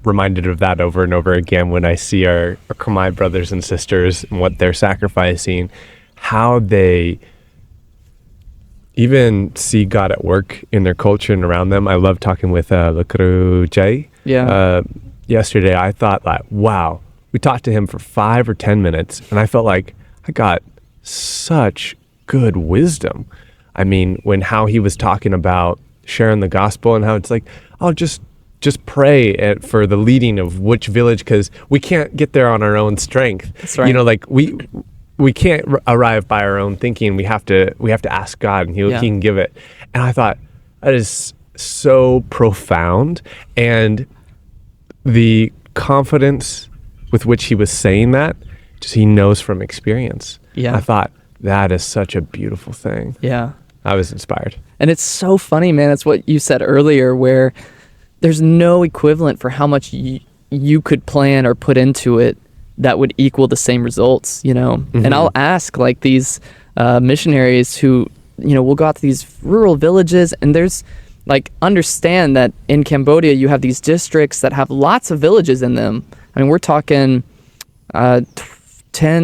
reminded of that over and over again when I see our Khmer brothers and sisters and what they're sacrificing, how they even see God at work in their culture and around them. I love talking with Lakuru Jay. Yesterday, I thought wow, we talked to him for 5 or 10 minutes, and I felt like I got such good wisdom. When how he was talking about sharing the gospel and how it's like, oh, just pray for the leading of which village, because we can't get there on our own strength. That's right. We can't arrive by our own thinking. We have to ask God, and he can give it. And I thought that is so profound, and the confidence with which he was saying that, just he knows from experience. Yeah. I thought that is such a beautiful thing. Yeah. I was inspired. And it's so funny, man. It's what you said earlier, where there's no equivalent for how much you could plan or put into it that would equal the same results, And I'll ask these missionaries who, will go out to these rural villages, and there's understand that in Cambodia you have these districts that have lots of villages in them. We're talking 10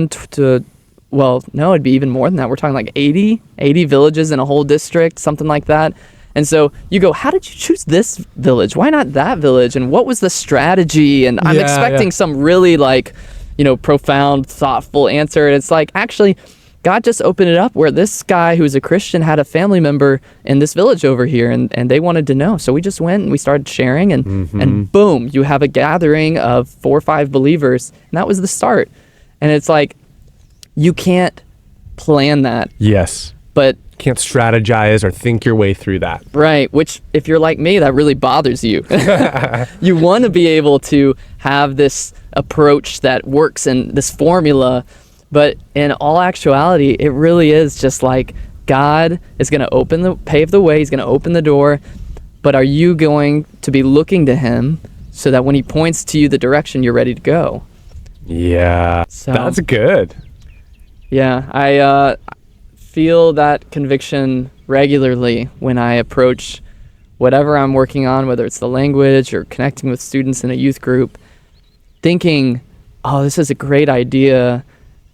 to, well, no, it'd be even more than that. We're talking 80 villages in a whole district, something like that. And so you go, how did you choose this village? Why not that village? And what was the strategy? And I'm expecting some really profound, thoughtful answer. And it's actually, God just opened it up where this guy who's a Christian had a family member in this village over here, and they wanted to know. So we just went and we started sharing, and boom, you have a gathering of 4 or 5 believers. And that was the start. And it's you can't plan that. Yes. But can't strategize or think your way through that. Right, which if you're like me, that really bothers you. You want to be able to have this approach that works in this formula, but in all actuality, it really is just God is going to pave the way, he's going to open the door, but are you going to be looking to him so that when he points to you the direction, you're ready to go? Yeah, so, that's good. Yeah, I feel that conviction regularly when I approach whatever I'm working on, whether it's the language or connecting with students in a youth group, thinking, oh, this is a great idea,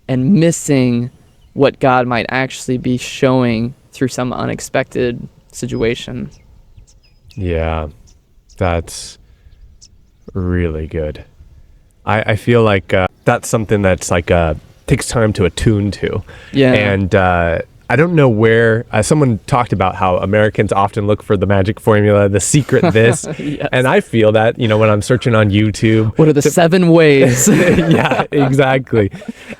and missing what God might actually be showing through some unexpected situation. Yeah, that's really good. I feel like that's something that's like takes time to attune to. Yeah. And I don't know where someone talked about how Americans often look for the magic formula, the secret this. Yes. And I feel that, when I'm searching on YouTube. What are the 7 ways? Yeah, exactly.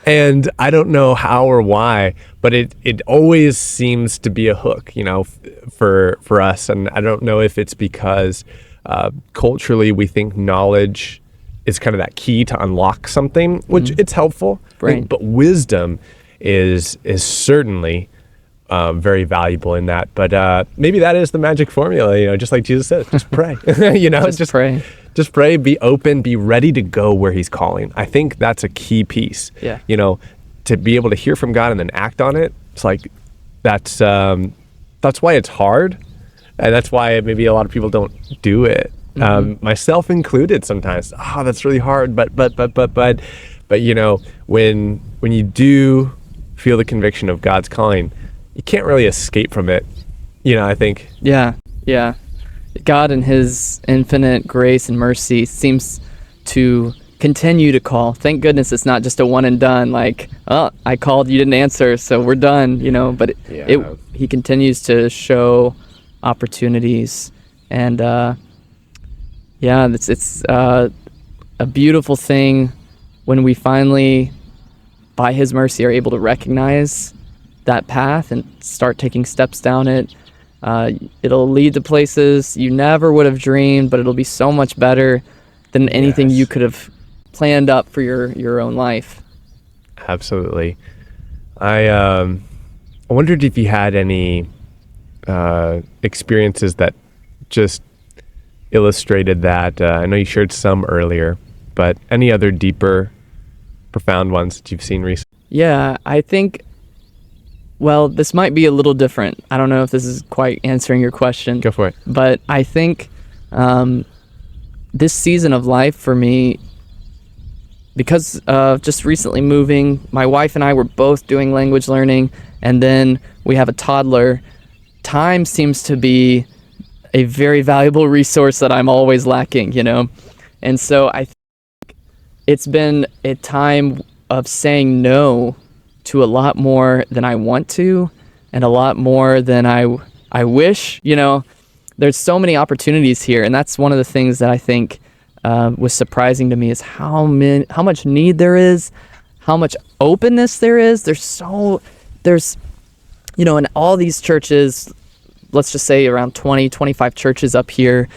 And I don't know how or why, but it always seems to be a hook, for us. And I don't know if it's because culturally we think knowledge is kind of that key to unlock something, which it's helpful. Right. But wisdom is certainly very valuable in that. But maybe that is the magic formula, just like Jesus said, just pray. Just pray. Just pray, be open, be ready to go where he's calling. I think that's a key piece. Yeah. To be able to hear from God and then act on it. It's like that's why it's hard. And that's why maybe a lot of people don't do it. Myself included sometimes. That's really hard. But when you do feel the conviction of God's calling, you can't really escape from it. I think. Yeah. God in his infinite grace and mercy seems to continue to call. Thank goodness it's not just a one and done, like, oh, I called, you didn't answer, so we're done, but he continues to show opportunities. And it's a beautiful thing when we finally, by his mercy, are able to recognize that path and start taking steps down it. It'll lead to places you never would have dreamed, but it'll be so much better than anything you could have planned up for your own life. Absolutely. I wondered if you had any experiences that just illustrated that. I know you shared some earlier, but any other deeper, profound ones that you've seen recently? Yeah, I think, well, this might be a little different. I don't know if this is quite answering your question. Go for it. But I think this season of life for me, because of just recently moving, my wife and I were both doing language learning, and then we have a toddler. Time seems to be a very valuable resource that I'm always lacking, And so I think it's been a time of saying no to a lot more than I want to, and a lot more than I wish. There's so many opportunities here, and that's one of the things that I think was surprising to me is how much need there is, how much openness there is. There's in all these churches, let's just say around 20, 25 churches up here,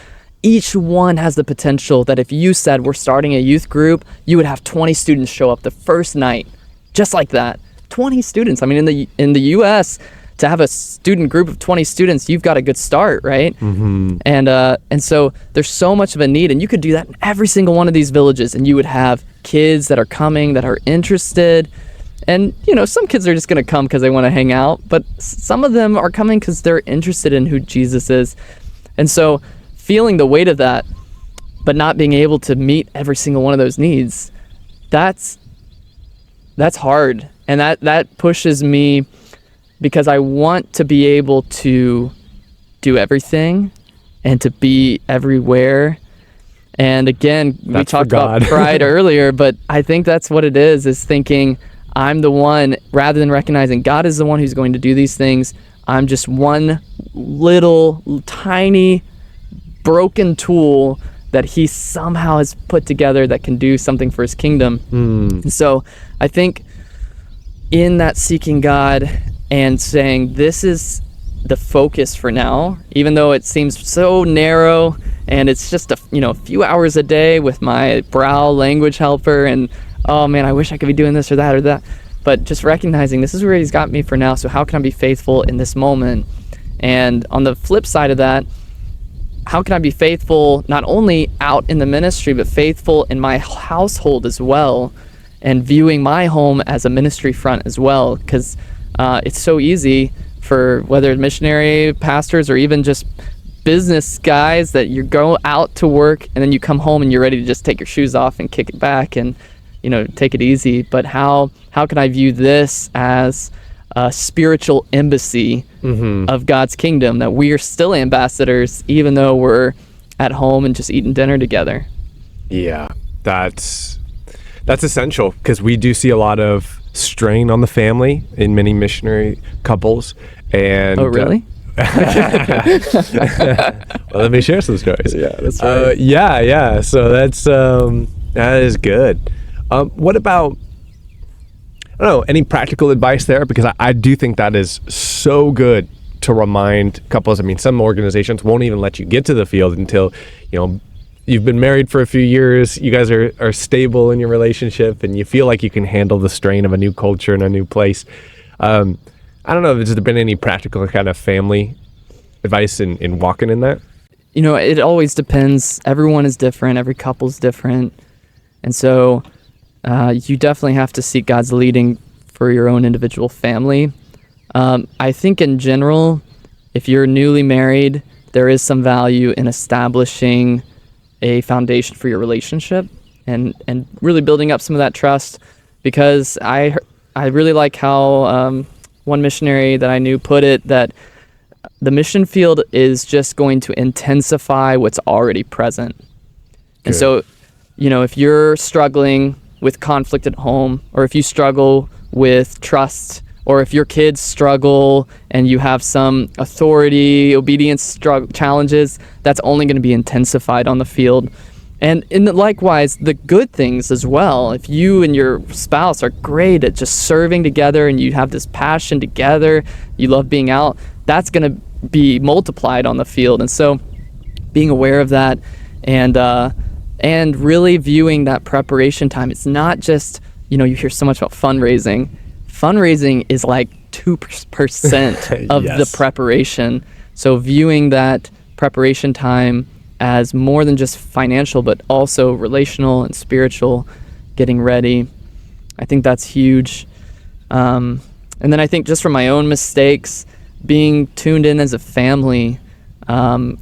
each one has the potential that if you said we're starting a youth group, you would have 20 students show up the first night, just like that. 20 students. I mean, in the U.S., to have a student group of 20 students, you've got a good start, right? Mm-hmm. And so there's so much of a need, and you could do that in every single one of these villages, and you would have kids that are coming that are interested. And, some kids are just going to come because they want to hang out, but some of them are coming because they're interested in who Jesus is. And so feeling the weight of that, but not being able to meet every single one of those needs, that's hard. And that pushes me, because I want to be able to do everything and to be everywhere. And again, we talked about pride earlier, but I think that's what it is thinking I'm the one, rather than recognizing God is the one who's going to do these things. I'm just one little tiny broken tool that he somehow has put together that can do something for his kingdom. And so I think in that seeking God and saying this is the focus for now, even though it seems so narrow and it's just a few hours a day with my brow language helper, and oh man, I wish I could be doing this or that or that, but just recognizing this is where he's got me for now, so how can I be faithful in this moment? And on the flip side of that, how can I be faithful not only out in the ministry, but faithful in my household as well, and viewing my home as a ministry front as well? Because it's so easy for whether missionary pastors or even just business guys that you go out to work and then you come home and you're ready to just take your shoes off and kick it back and take it easy. But how can I view this as a spiritual embassy of God's kingdom, that we are still ambassadors even though we're at home and just eating dinner together. Yeah, that's essential, because we do see a lot of strain on the family in many missionary couples. And Oh, really? Well, let me share some stories. Yeah, that's right. Yeah. So that is good. What about, I don't know, any practical advice there? Because I do think that is so good to remind couples. I mean, some organizations won't even let you get to the field until, you've been married for a few years, you guys are stable in your relationship, and you feel like you can handle the strain of a new culture and a new place. I don't know, has there been any practical kind of family advice in walking in that? It always depends. Everyone is different. Every couple's different. And so you definitely have to seek God's leading for your own individual family. I think in general, if you're newly married, there is some value in establishing a foundation for your relationship and really building up some of that trust, because I really like how one missionary that I knew put it, that the mission field is just going to intensify what's already present. And so, if you're struggling with conflict at home, or if you struggle with trust, or if your kids struggle and you have some authority, obedience challenges, that's only going to be intensified on the field. And likewise, the good things as well. If you and your spouse are great at just serving together and you have this passion together, you love being out, that's going to be multiplied on the field. And so being aware of that and really viewing that preparation time, it's not just, you hear so much about fundraising. Fundraising is like 2% of Yes. the preparation. So viewing that preparation time as more than just financial, but also relational and spiritual, getting ready, I think that's huge. And then I think just from my own mistakes, being tuned in as a family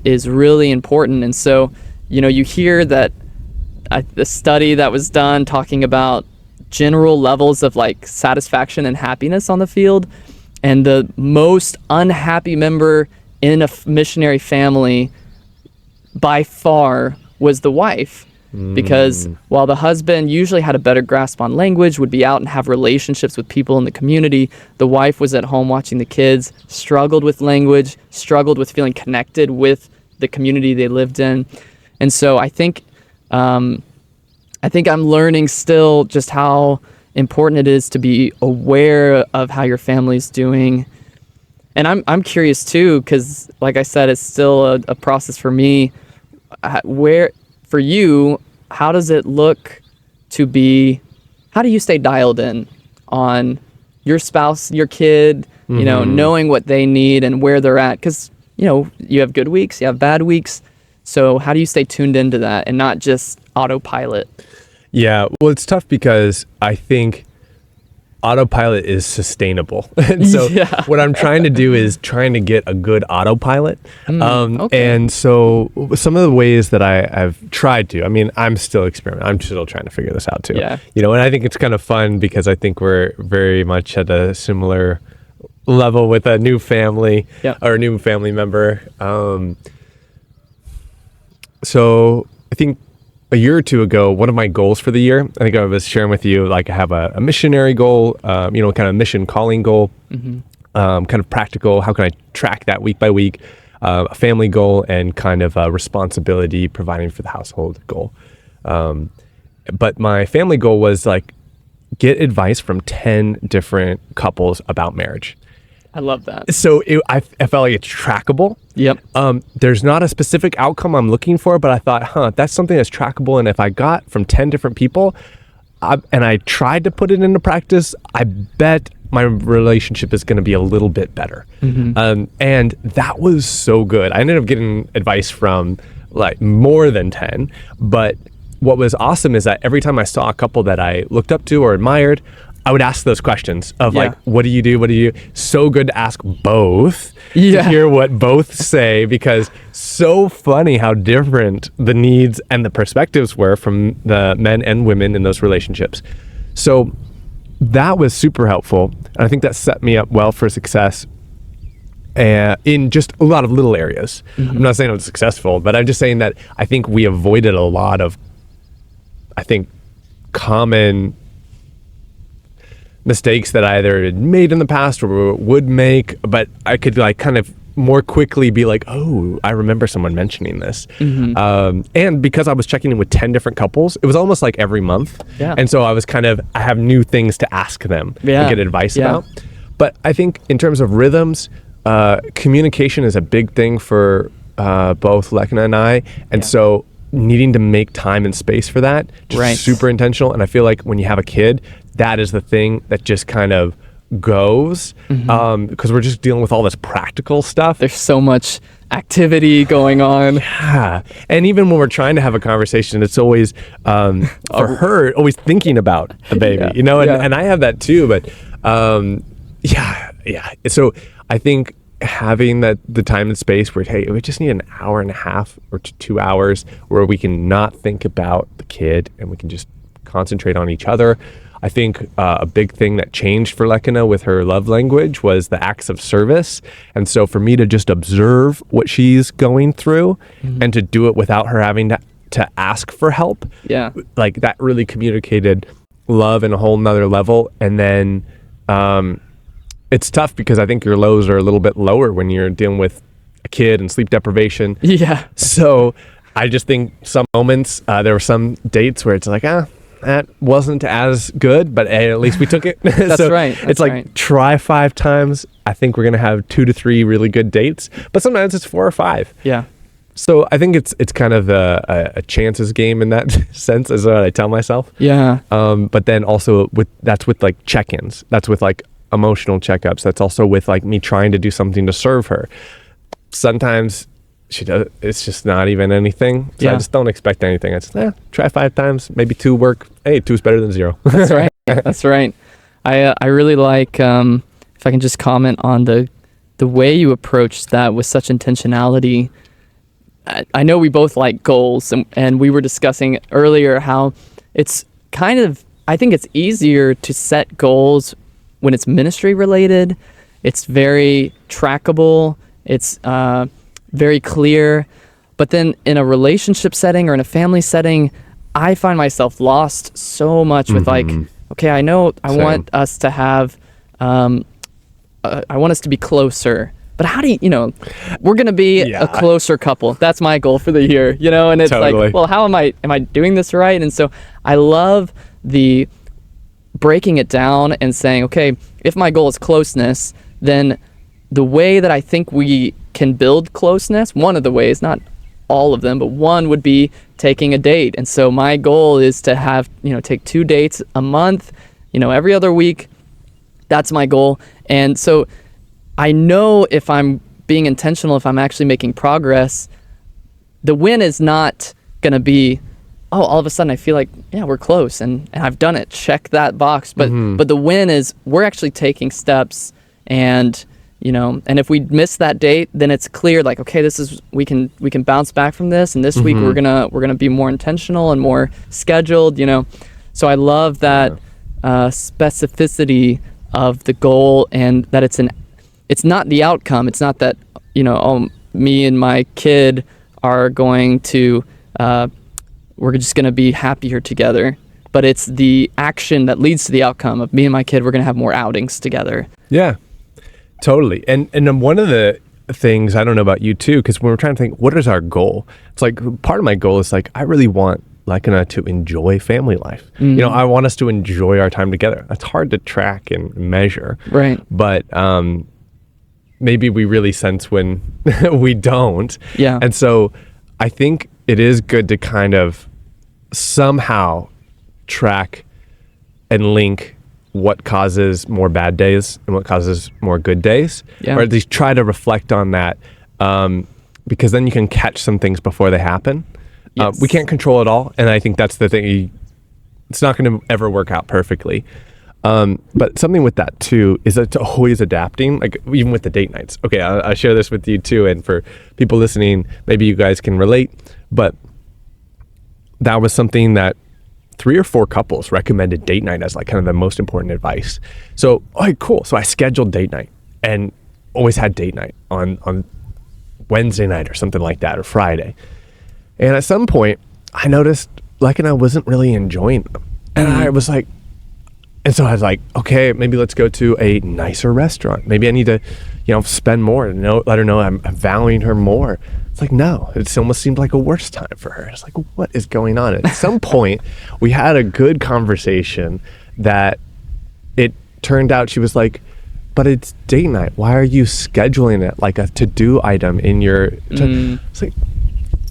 is really important. And so, you hear that the study that was done talking about general levels of like satisfaction and happiness on the field, and the most unhappy member in a missionary family by far was the wife, because while the husband usually had a better grasp on language, would be out and have relationships with people in the community, the wife was at home watching the kids, struggled with language, struggled with feeling connected with the community they lived in. And so I think I'm learning still just how important it is to be aware of how your family's doing. And I'm curious too, because like I said, it's still a process for me. For you, how does it look to be, how do you stay dialed in on your spouse, your kid, knowing what they need and where they're at? Because, you have good weeks, you have bad weeks. So how do you stay tuned into that and not just autopilot? Yeah, well, it's tough because I think autopilot is sustainable. And so what I'm trying to do is trying to get a good autopilot. Okay. And so some of the ways that I've tried to, I mean, I'm still experimenting. I'm still trying to figure this out too. Yeah. And I think it's kind of fun because I think we're very much at a similar level with a new family or a new family member. So I think a year or two ago, one of my goals for the year, I think I was sharing with you, like I have a missionary goal, kind of mission calling goal, kind of practical, how can I track that week by week, a family goal, and kind of a responsibility providing for the household goal. But my family goal was like, get advice from 10 different couples about marriage. I love that. So I felt like it's trackable. Yep. There's not a specific outcome I'm looking for, but I thought, that's something that's trackable. And if I got from 10 different people and I tried to put it into practice, I bet my relationship is going to be a little bit better. And that was so good. I ended up getting advice from like more than 10. But what was awesome is that every time I saw a couple that I looked up to or admired, I would ask those questions of like, what do you do? What do you do? So good to ask both to hear what both say, because so funny how different the needs and the perspectives were from the men and women in those relationships. So that was super helpful. And I think that set me up well for success in just a lot of little areas. I'm not saying I was successful, but I'm just saying that I think we avoided a lot of, I think, common mistakes that I either had made in the past or would make, but I could like kind of more quickly be like, oh, I remember someone mentioning this. And because I was checking in with 10 different couples, it was almost like every month. And so I was I have new things to ask them and get advice about. But I think in terms of rhythms, communication is a big thing for both Lekna and I. And so needing to make time and space for that, just super intentional. And I feel like when you have a kid, that is the thing that just kind of goes, because we're just dealing with all this practical stuff. There's so much activity going on. Yeah. And even when we're trying to have a conversation, it's always for her always thinking about the baby, you know, and I have that too, but so I think having the time and space where, hey, we just need an hour and a half or 2 hours where we can not think about the kid and we can just concentrate on each other. I think a big thing that changed for Lekna with her love language was the acts of service. And so for me to just observe what she's going through and to do it without her having to ask for help, like that really communicated love in a whole nother level. And then it's tough because I think your lows are a little bit lower when you're dealing with a kid and sleep deprivation. So I just think some moments, there were some dates where it's like, that wasn't as good, but hey, at least we took it. That's right. It's like try 5 times. I think we're going to have 2 to 3 really good dates, but sometimes it's 4 or 5. So I think it's kind of a chances game in that sense, is what I tell myself. But then also that's with like check-ins. That's with like emotional checkups. That's also with like me trying to do something to serve her. Sometimes she does, it's just not even anything. So I just don't expect anything. I just try 5 times, maybe 2 work. Hey, 2 is better than 0. That's right. That's right. I really like, if I can just comment on the way you approach that with such intentionality. I know we both like goals, and we were discussing earlier how it's kind of, I think it's easier to set goals when it's ministry related. It's very trackable. It's very clear. But then in a relationship setting or in a family setting, I find myself lost so much with like, okay, I know I want us to have, I want us to be closer. But how do you we're going to be a closer couple. That's my goal for the year, and it's like, well, how am I doing this right? And so I love the breaking it down and saying, okay, if my goal is closeness, then the way that I think we can build closeness, one of the ways, not all of them, but one would be taking a date. And so my goal is to have, take 2 dates a month, every other week. That's my goal. And so I know if I'm being intentional, if I'm actually making progress, the win is not going to be, oh, all of a sudden I feel like, we're close and I've done it. Check that box. But the win is we're actually taking steps, and and if we miss that date, then it's clear, like, okay, this is, we can bounce back from this, and this week we're gonna be more intentional and more scheduled. So I love that specificity of the goal, and that it's not the outcome. It's not that me and my kid are going to we're just gonna be happier together, but it's the action that leads to the outcome of me and my kid. We're gonna have more outings together. Totally. And then one of the things, I don't know about you too, because when we're trying to think, what is our goal? It's like, part of my goal is like, I really want Lekna to enjoy family life. I want us to enjoy our time together. That's hard to track and measure. Right. But maybe we really sense when we don't. And so I think it is good to kind of somehow track and link what causes more bad days and what causes more good days, or at least try to reflect on that, because then you can catch some things before they happen. We can't control it all, and I think that's the thing. It's not going to ever work out perfectly. But something with that too is that it's always adapting, like even with the date nights. Okay, I'll share this with you too, and for people listening, maybe you guys can relate, but that was something that 3 or 4 couples recommended date night as like kind of the most important advice. So, cool. So I scheduled date night and always had date night on Wednesday night or something like that, or Friday. And at some point I noticed and I wasn't really enjoying them. And I was like, and so I was like, okay, maybe let's go to a nicer restaurant. Maybe I need to, spend more and let her know I'm valuing her more. It's like, no, it almost seemed like a worse time for her. It's like, what is going on? At some point, we had a good conversation that it turned out she was like, but it's date night. Why are you scheduling it like a to-do item in your... It's like,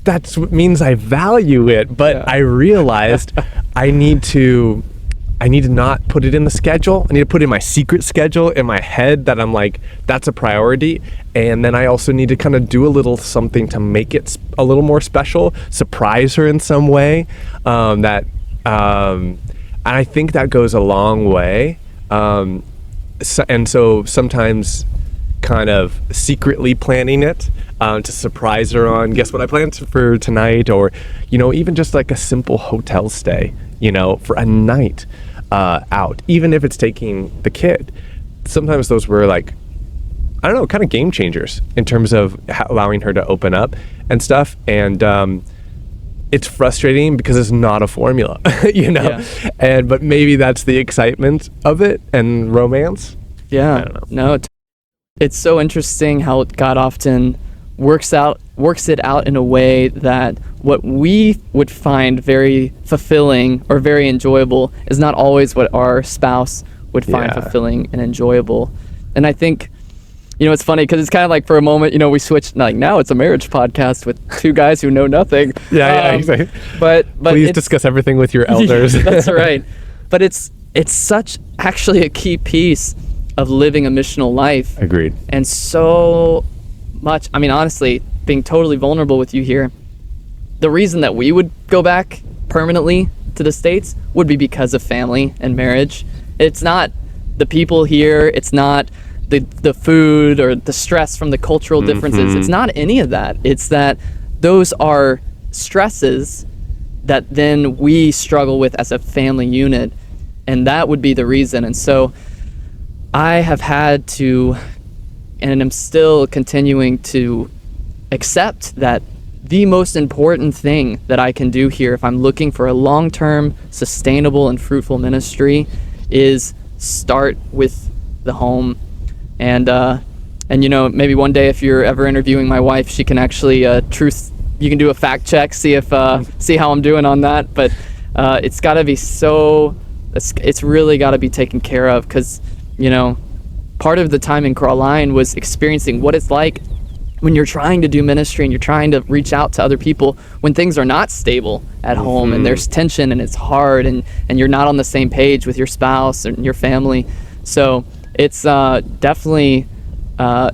that means I value it, but I realized I need to not put it in the schedule. I need to put it in my secret schedule in my head that I'm like, that's a priority. And then I also need to kind of do a little something to make it a little more special, surprise her in some way. And I think that goes a long way. And so sometimes kind of secretly planning it to surprise her on, guess what I planned for tonight? Or, even just like a simple hotel stay, for a night out, even if it's taking the kid. Sometimes those were like, I don't know, kind of game changers in terms of allowing her to open up and stuff. And it's frustrating because it's not a formula, but maybe that's the excitement of it and romance. Yeah. I don't know. No, it's so interesting how God often works it out in a way that what we would find very fulfilling or very enjoyable is not always what our spouse would find fulfilling and enjoyable. And I think, it's funny because it's kind of like for a moment, we switched, like now it's a marriage podcast with 2 guys who know nothing. Exactly. But please discuss everything with your elders. That's right. But it's such actually a key piece of living a missional life. Agreed. And so much, honestly, being totally vulnerable with you here, the reason that we would go back permanently to the States would be because of family and marriage. It's not the people here, it's not the food or the stress from the cultural differences. It's not any of that. It's that those are stresses that then we struggle with as a family unit, and that would be the reason. And so I have had to, and I'm still continuing to accept that the most important thing that I can do here if I'm looking for a long-term, sustainable, and fruitful ministry is start with the home. And maybe one day if you're ever interviewing my wife, she can actually you can do a fact check, see how I'm doing on that. But it's got to be it's really got to be taken care of, because part of the time in Crawl Line was experiencing what it's like when you're trying to do ministry and you're trying to reach out to other people when things are not stable at home and there's tension and it's hard and you're not on the same page with your spouse and your family. So it's definitely an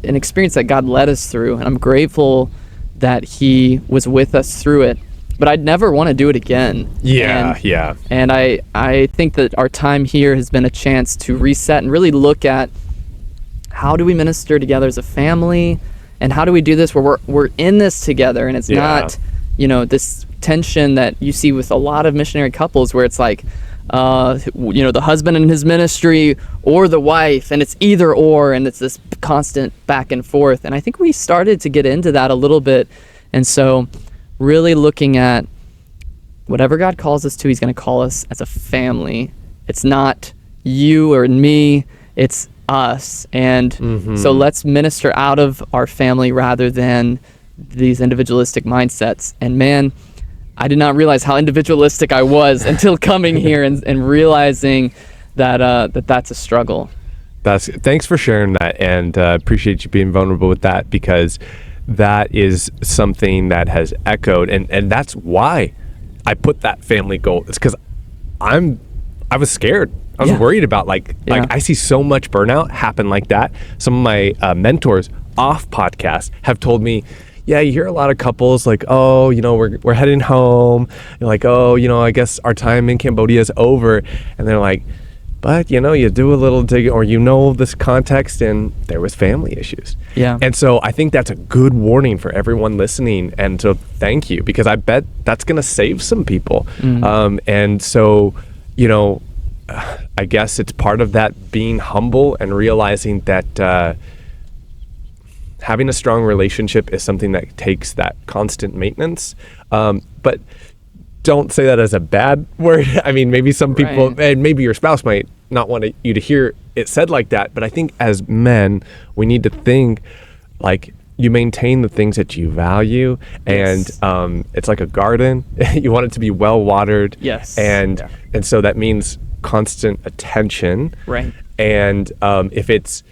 experience that God led us through, and I'm grateful that He was with us through it. But I'd never want to do it again. And I think that our time here has been a chance to reset and really look at how do we minister together as a family, and how do we do this where we're in this together, and it's not, this tension that you see with a lot of missionary couples where it's like, the husband and his ministry or the wife, and it's either or, and it's this constant back and forth. And I think we started to get into that a little bit. And so really looking at whatever God calls us to, He's going to call us as a family. It's not you or me, it's us. And so let's minister out of our family rather than these individualistic mindsets. And man, I did not realize how individualistic I was until coming here and realizing that that's a struggle. Thanks for sharing that, and appreciate you being vulnerable with that, because that is something that has echoed, and that's why I put that family goal. It's because I was scared. I was worried about like I see so much burnout happen like that. Some of my mentors off podcast have told me, yeah, you hear a lot of couples like, oh, we're heading home. You're like, oh, I guess our time in Cambodia is over. And they're like, But you do a little digging, or this context, and there was family issues. Yeah. And so I think that's a good warning for everyone listening, and so thank you, because I bet that's going to save some people. And so, I guess it's part of that being humble and realizing that having a strong relationship is something that takes that constant maintenance. But don't say that as a bad word. I mean, maybe some people, and maybe your spouse might not want you to hear it said like that. But I think as men, we need to think like you maintain the things that you value. Yes. And it's like a garden. You want it to be well watered. Yes. And so that means constant attention. Right. And if it's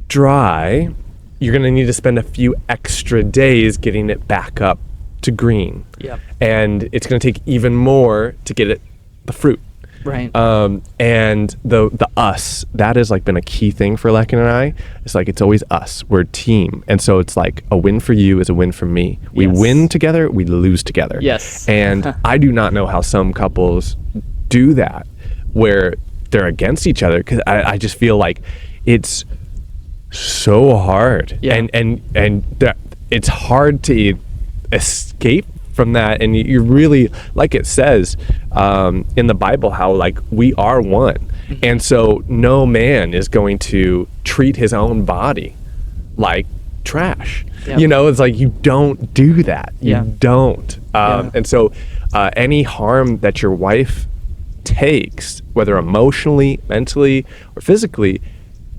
dry, you're going to need to spend a few extra days getting it back up to green. Yep. And it's going to take even more to get the fruit. Right. And the us, that has like been a key thing for Lekin and I. It's like, it's always us. We're a team. And so it's like a win for you is a win for me. We win together, we lose together. Yes. And I do not know how some couples do that where they're against each other, because I just feel like it's so hard. Yeah. And that it's hard to escape from that. And you really, like it says in the Bible, how like we are one. And so no man is going to treat his own body like trash. Yep. It's like, you don't do that. You don't. Yeah. And so any harm that your wife takes, whether emotionally, mentally, or physically,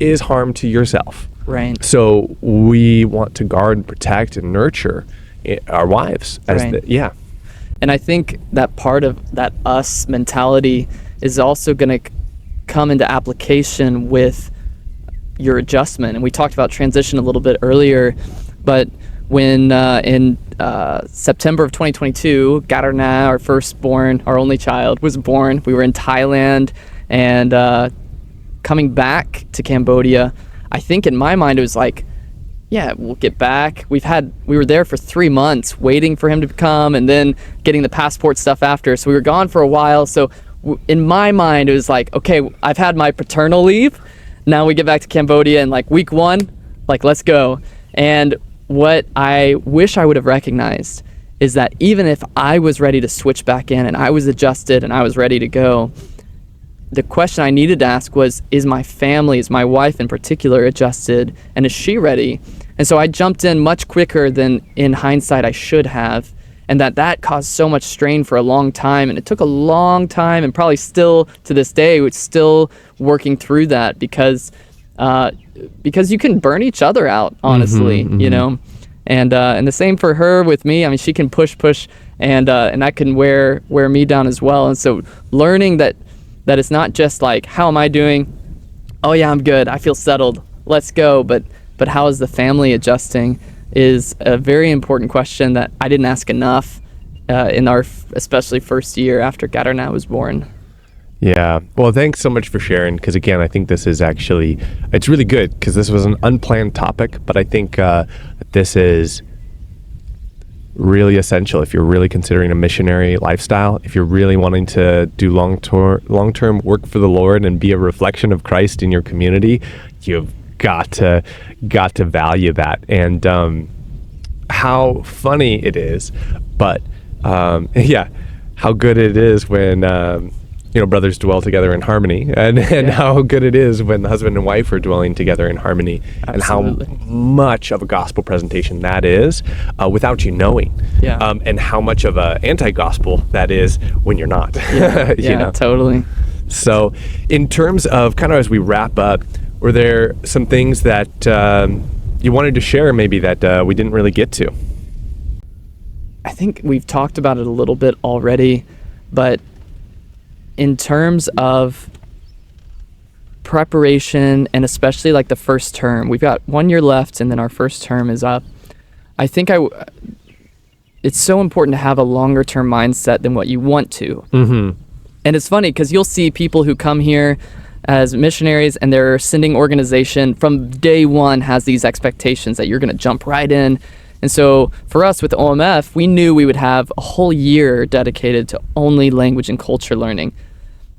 is harm to yourself. Right. So we want to guard, protect, and nurture our wives. And I think that part of that us mentality is also going to come into application with your adjustment. And we talked about transition a little bit earlier, but when in September of 2022, Gadarna, our firstborn, our only child, was born. We were in Thailand, and coming back to Cambodia, I think in my mind it was like, yeah, we'll get back. We were there for 3 months waiting for him to come, and then getting the passport stuff after. So we were gone for a while. So in my mind, it was like, okay, I've had my paternal leave. Now we get back to Cambodia in like week 1, like, let's go. And what I wish I would have recognized is that even if I was ready to switch back in and I was adjusted and I was ready to go, the question I needed to ask was, is my family, is my wife in particular, adjusted, and is she ready? And so I jumped in much quicker than in hindsight I should have, and that caused so much strain for a long time, and it took a long time, and probably still to this day, it's still working through that, because you can burn each other out, honestly, and the same for her with me. I mean, she can push, and that can wear me down as well. And so learning that it's not just like, how am I doing? Oh yeah, I'm good. I feel settled. Let's go. But how is the family adjusting is a very important question that I didn't ask enough in our especially first year after Gadarna was born. Yeah. Well, thanks so much for sharing, because again, I think this is actually, it's really good, because this was an unplanned topic, but I think this is really essential if you're really considering a missionary lifestyle, if you're really wanting to do long-term work for the Lord and be a reflection of Christ in your community. You've got to value that. And how funny it is, but how good it is when brothers dwell together in harmony, and how good it is when the husband and wife are dwelling together in harmony. Absolutely. And how much of a gospel presentation that is without you knowing, and how much of a anti-gospel that is when you're not. Totally. So in terms of kind of as we wrap up, were there some things that you wanted to share maybe that we didn't really get to? I think we've talked about it a little bit already, but in terms of preparation, and especially like the first term, we've got 1 year left and then our first term is up. I think it's so important to have a longer term mindset than what you want to. Mm-hmm. And it's funny because you'll see people who come here as missionaries and their sending organization from day one has these expectations that you're going to jump right in. And so for us with OMF, we knew we would have a whole year dedicated to only language and culture learning.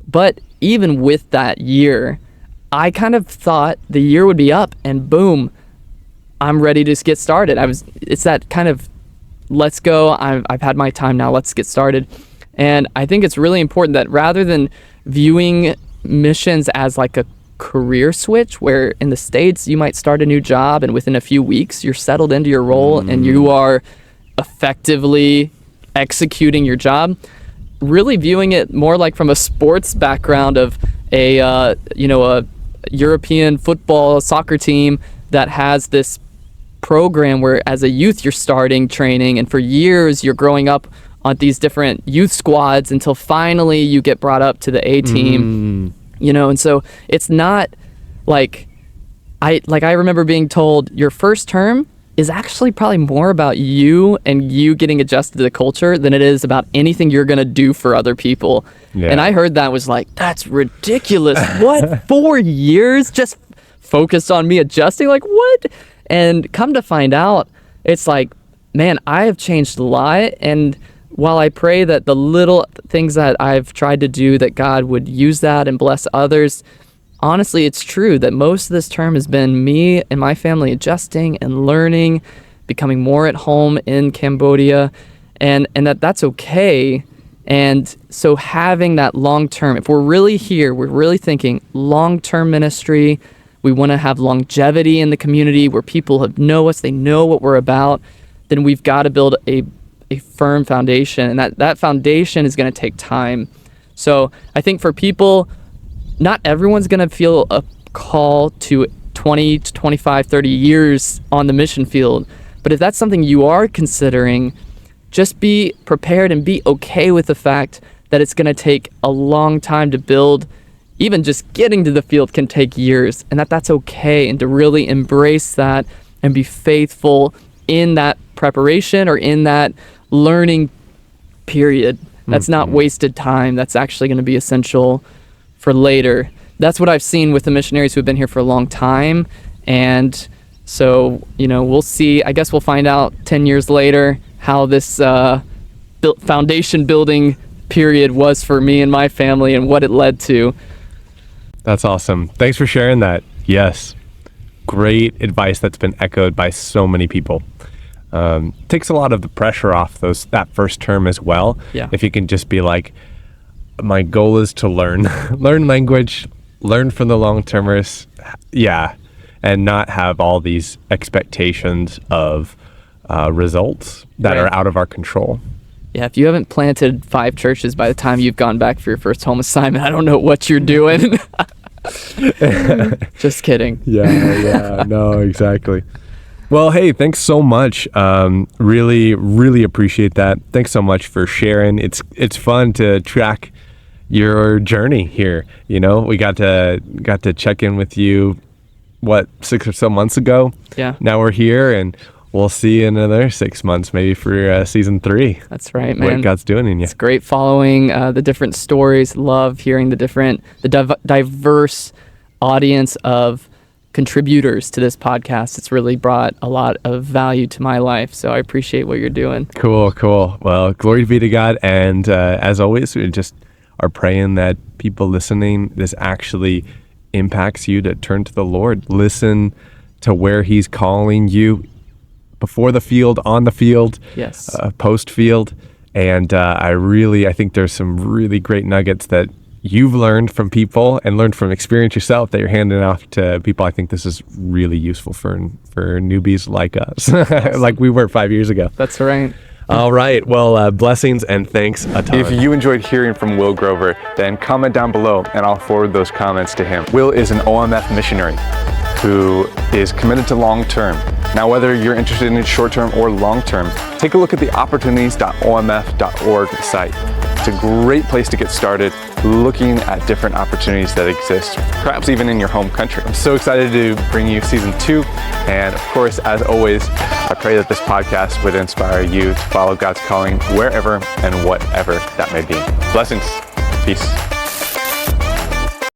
But even with that year, I kind of thought the year would be up and boom, I'm ready to get started. It's that kind of, let's go, I've had my time now, let's get started. And I think it's really important that rather than viewing missions as like a career switch, where in the States you might start a new job and within a few weeks you're settled into your role and you are effectively executing your job, really viewing it more like from a sports background of a European football soccer team that has this program where as a youth you're starting training and for years you're growing up on these different youth squads until finally you get brought up to the A team. And so it's not like I remember being told your first term is actually probably more about you and you getting adjusted to the culture than it is about anything you're going to do for other people. Yeah. And I heard that was like, that's ridiculous. What? 4 years just focused on me adjusting? Like, what? And come to find out, it's like, man, I have changed a lot. And while I pray that the little things that I've tried to do, that God would use that and bless others, honestly, it's true that most of this term has been me and my family adjusting and learning, becoming more at home in Cambodia, and that's okay. And so having that long-term, if we're really here, we're really thinking long-term ministry, we want to have longevity in the community where people know us, they know what we're about, then we've got to build a firm foundation, and that foundation is going to take time. So I think for people, not everyone's going to feel a call to 20 to 25, 30 years on the mission field. But if that's something you are considering, just be prepared and be okay with the fact that it's going to take a long time to build. Even just getting to the field can take years, and that's okay, and to really embrace that and be faithful in that preparation or in that learning period. That's not wasted time. That's actually going to be essential for later. That's what I've seen with the missionaries who've been here for a long time. And so, we'll see. I guess we'll find out 10 years later how this foundation building period was for me and my family and what it led to. That's awesome. Thanks for sharing that. Yes. Great advice that's been echoed by so many people. Takes a lot of the pressure off that first term as well. Yeah. If you can just be like, my goal is to learn language, learn from the long-termers, and not have all these expectations of results that are out of our control. Yeah, if you haven't planted 5 churches by the time you've gone back for your first home assignment, I don't know what you're doing. Just kidding. Yeah, no, exactly. Well, hey, thanks so much. Really, really appreciate that. Thanks so much for sharing. It's fun to track your journey here. We got to check in with you, 6 or so months ago? Yeah. Now we're here, and we'll see you in another 6 months, maybe for season 3. That's right, man. What God's doing in you. It's great following the different stories. Love hearing the diverse audience of contributors to this podcast. It's really brought a lot of value to my life, so I appreciate what you're doing. Cool. Well, glory be to God, and as always, we just are praying that people listening, this actually impacts you to turn to the Lord. Listen to where He's calling you, before the field, on the field, yes, post field, and I think there's some really great nuggets that you've learned from people and learned from experience yourself that you're handing off to people. I think this is really useful for newbies like us, like we were 5 years ago. That's right. All right. Well, blessings and thanks a ton. If you enjoyed hearing from Will Grover, then comment down below and I'll forward those comments to him. Will is an OMF missionary who is committed to long-term. Now, whether you're interested in short-term or long-term, take a look at the opportunities.omf.org site. It's a great place to get started looking at different opportunities that exist, perhaps even in your home country. I'm so excited to bring you season 2. And of course, as always, I pray that this podcast would inspire you to follow God's calling wherever and whatever that may be. Blessings. Peace.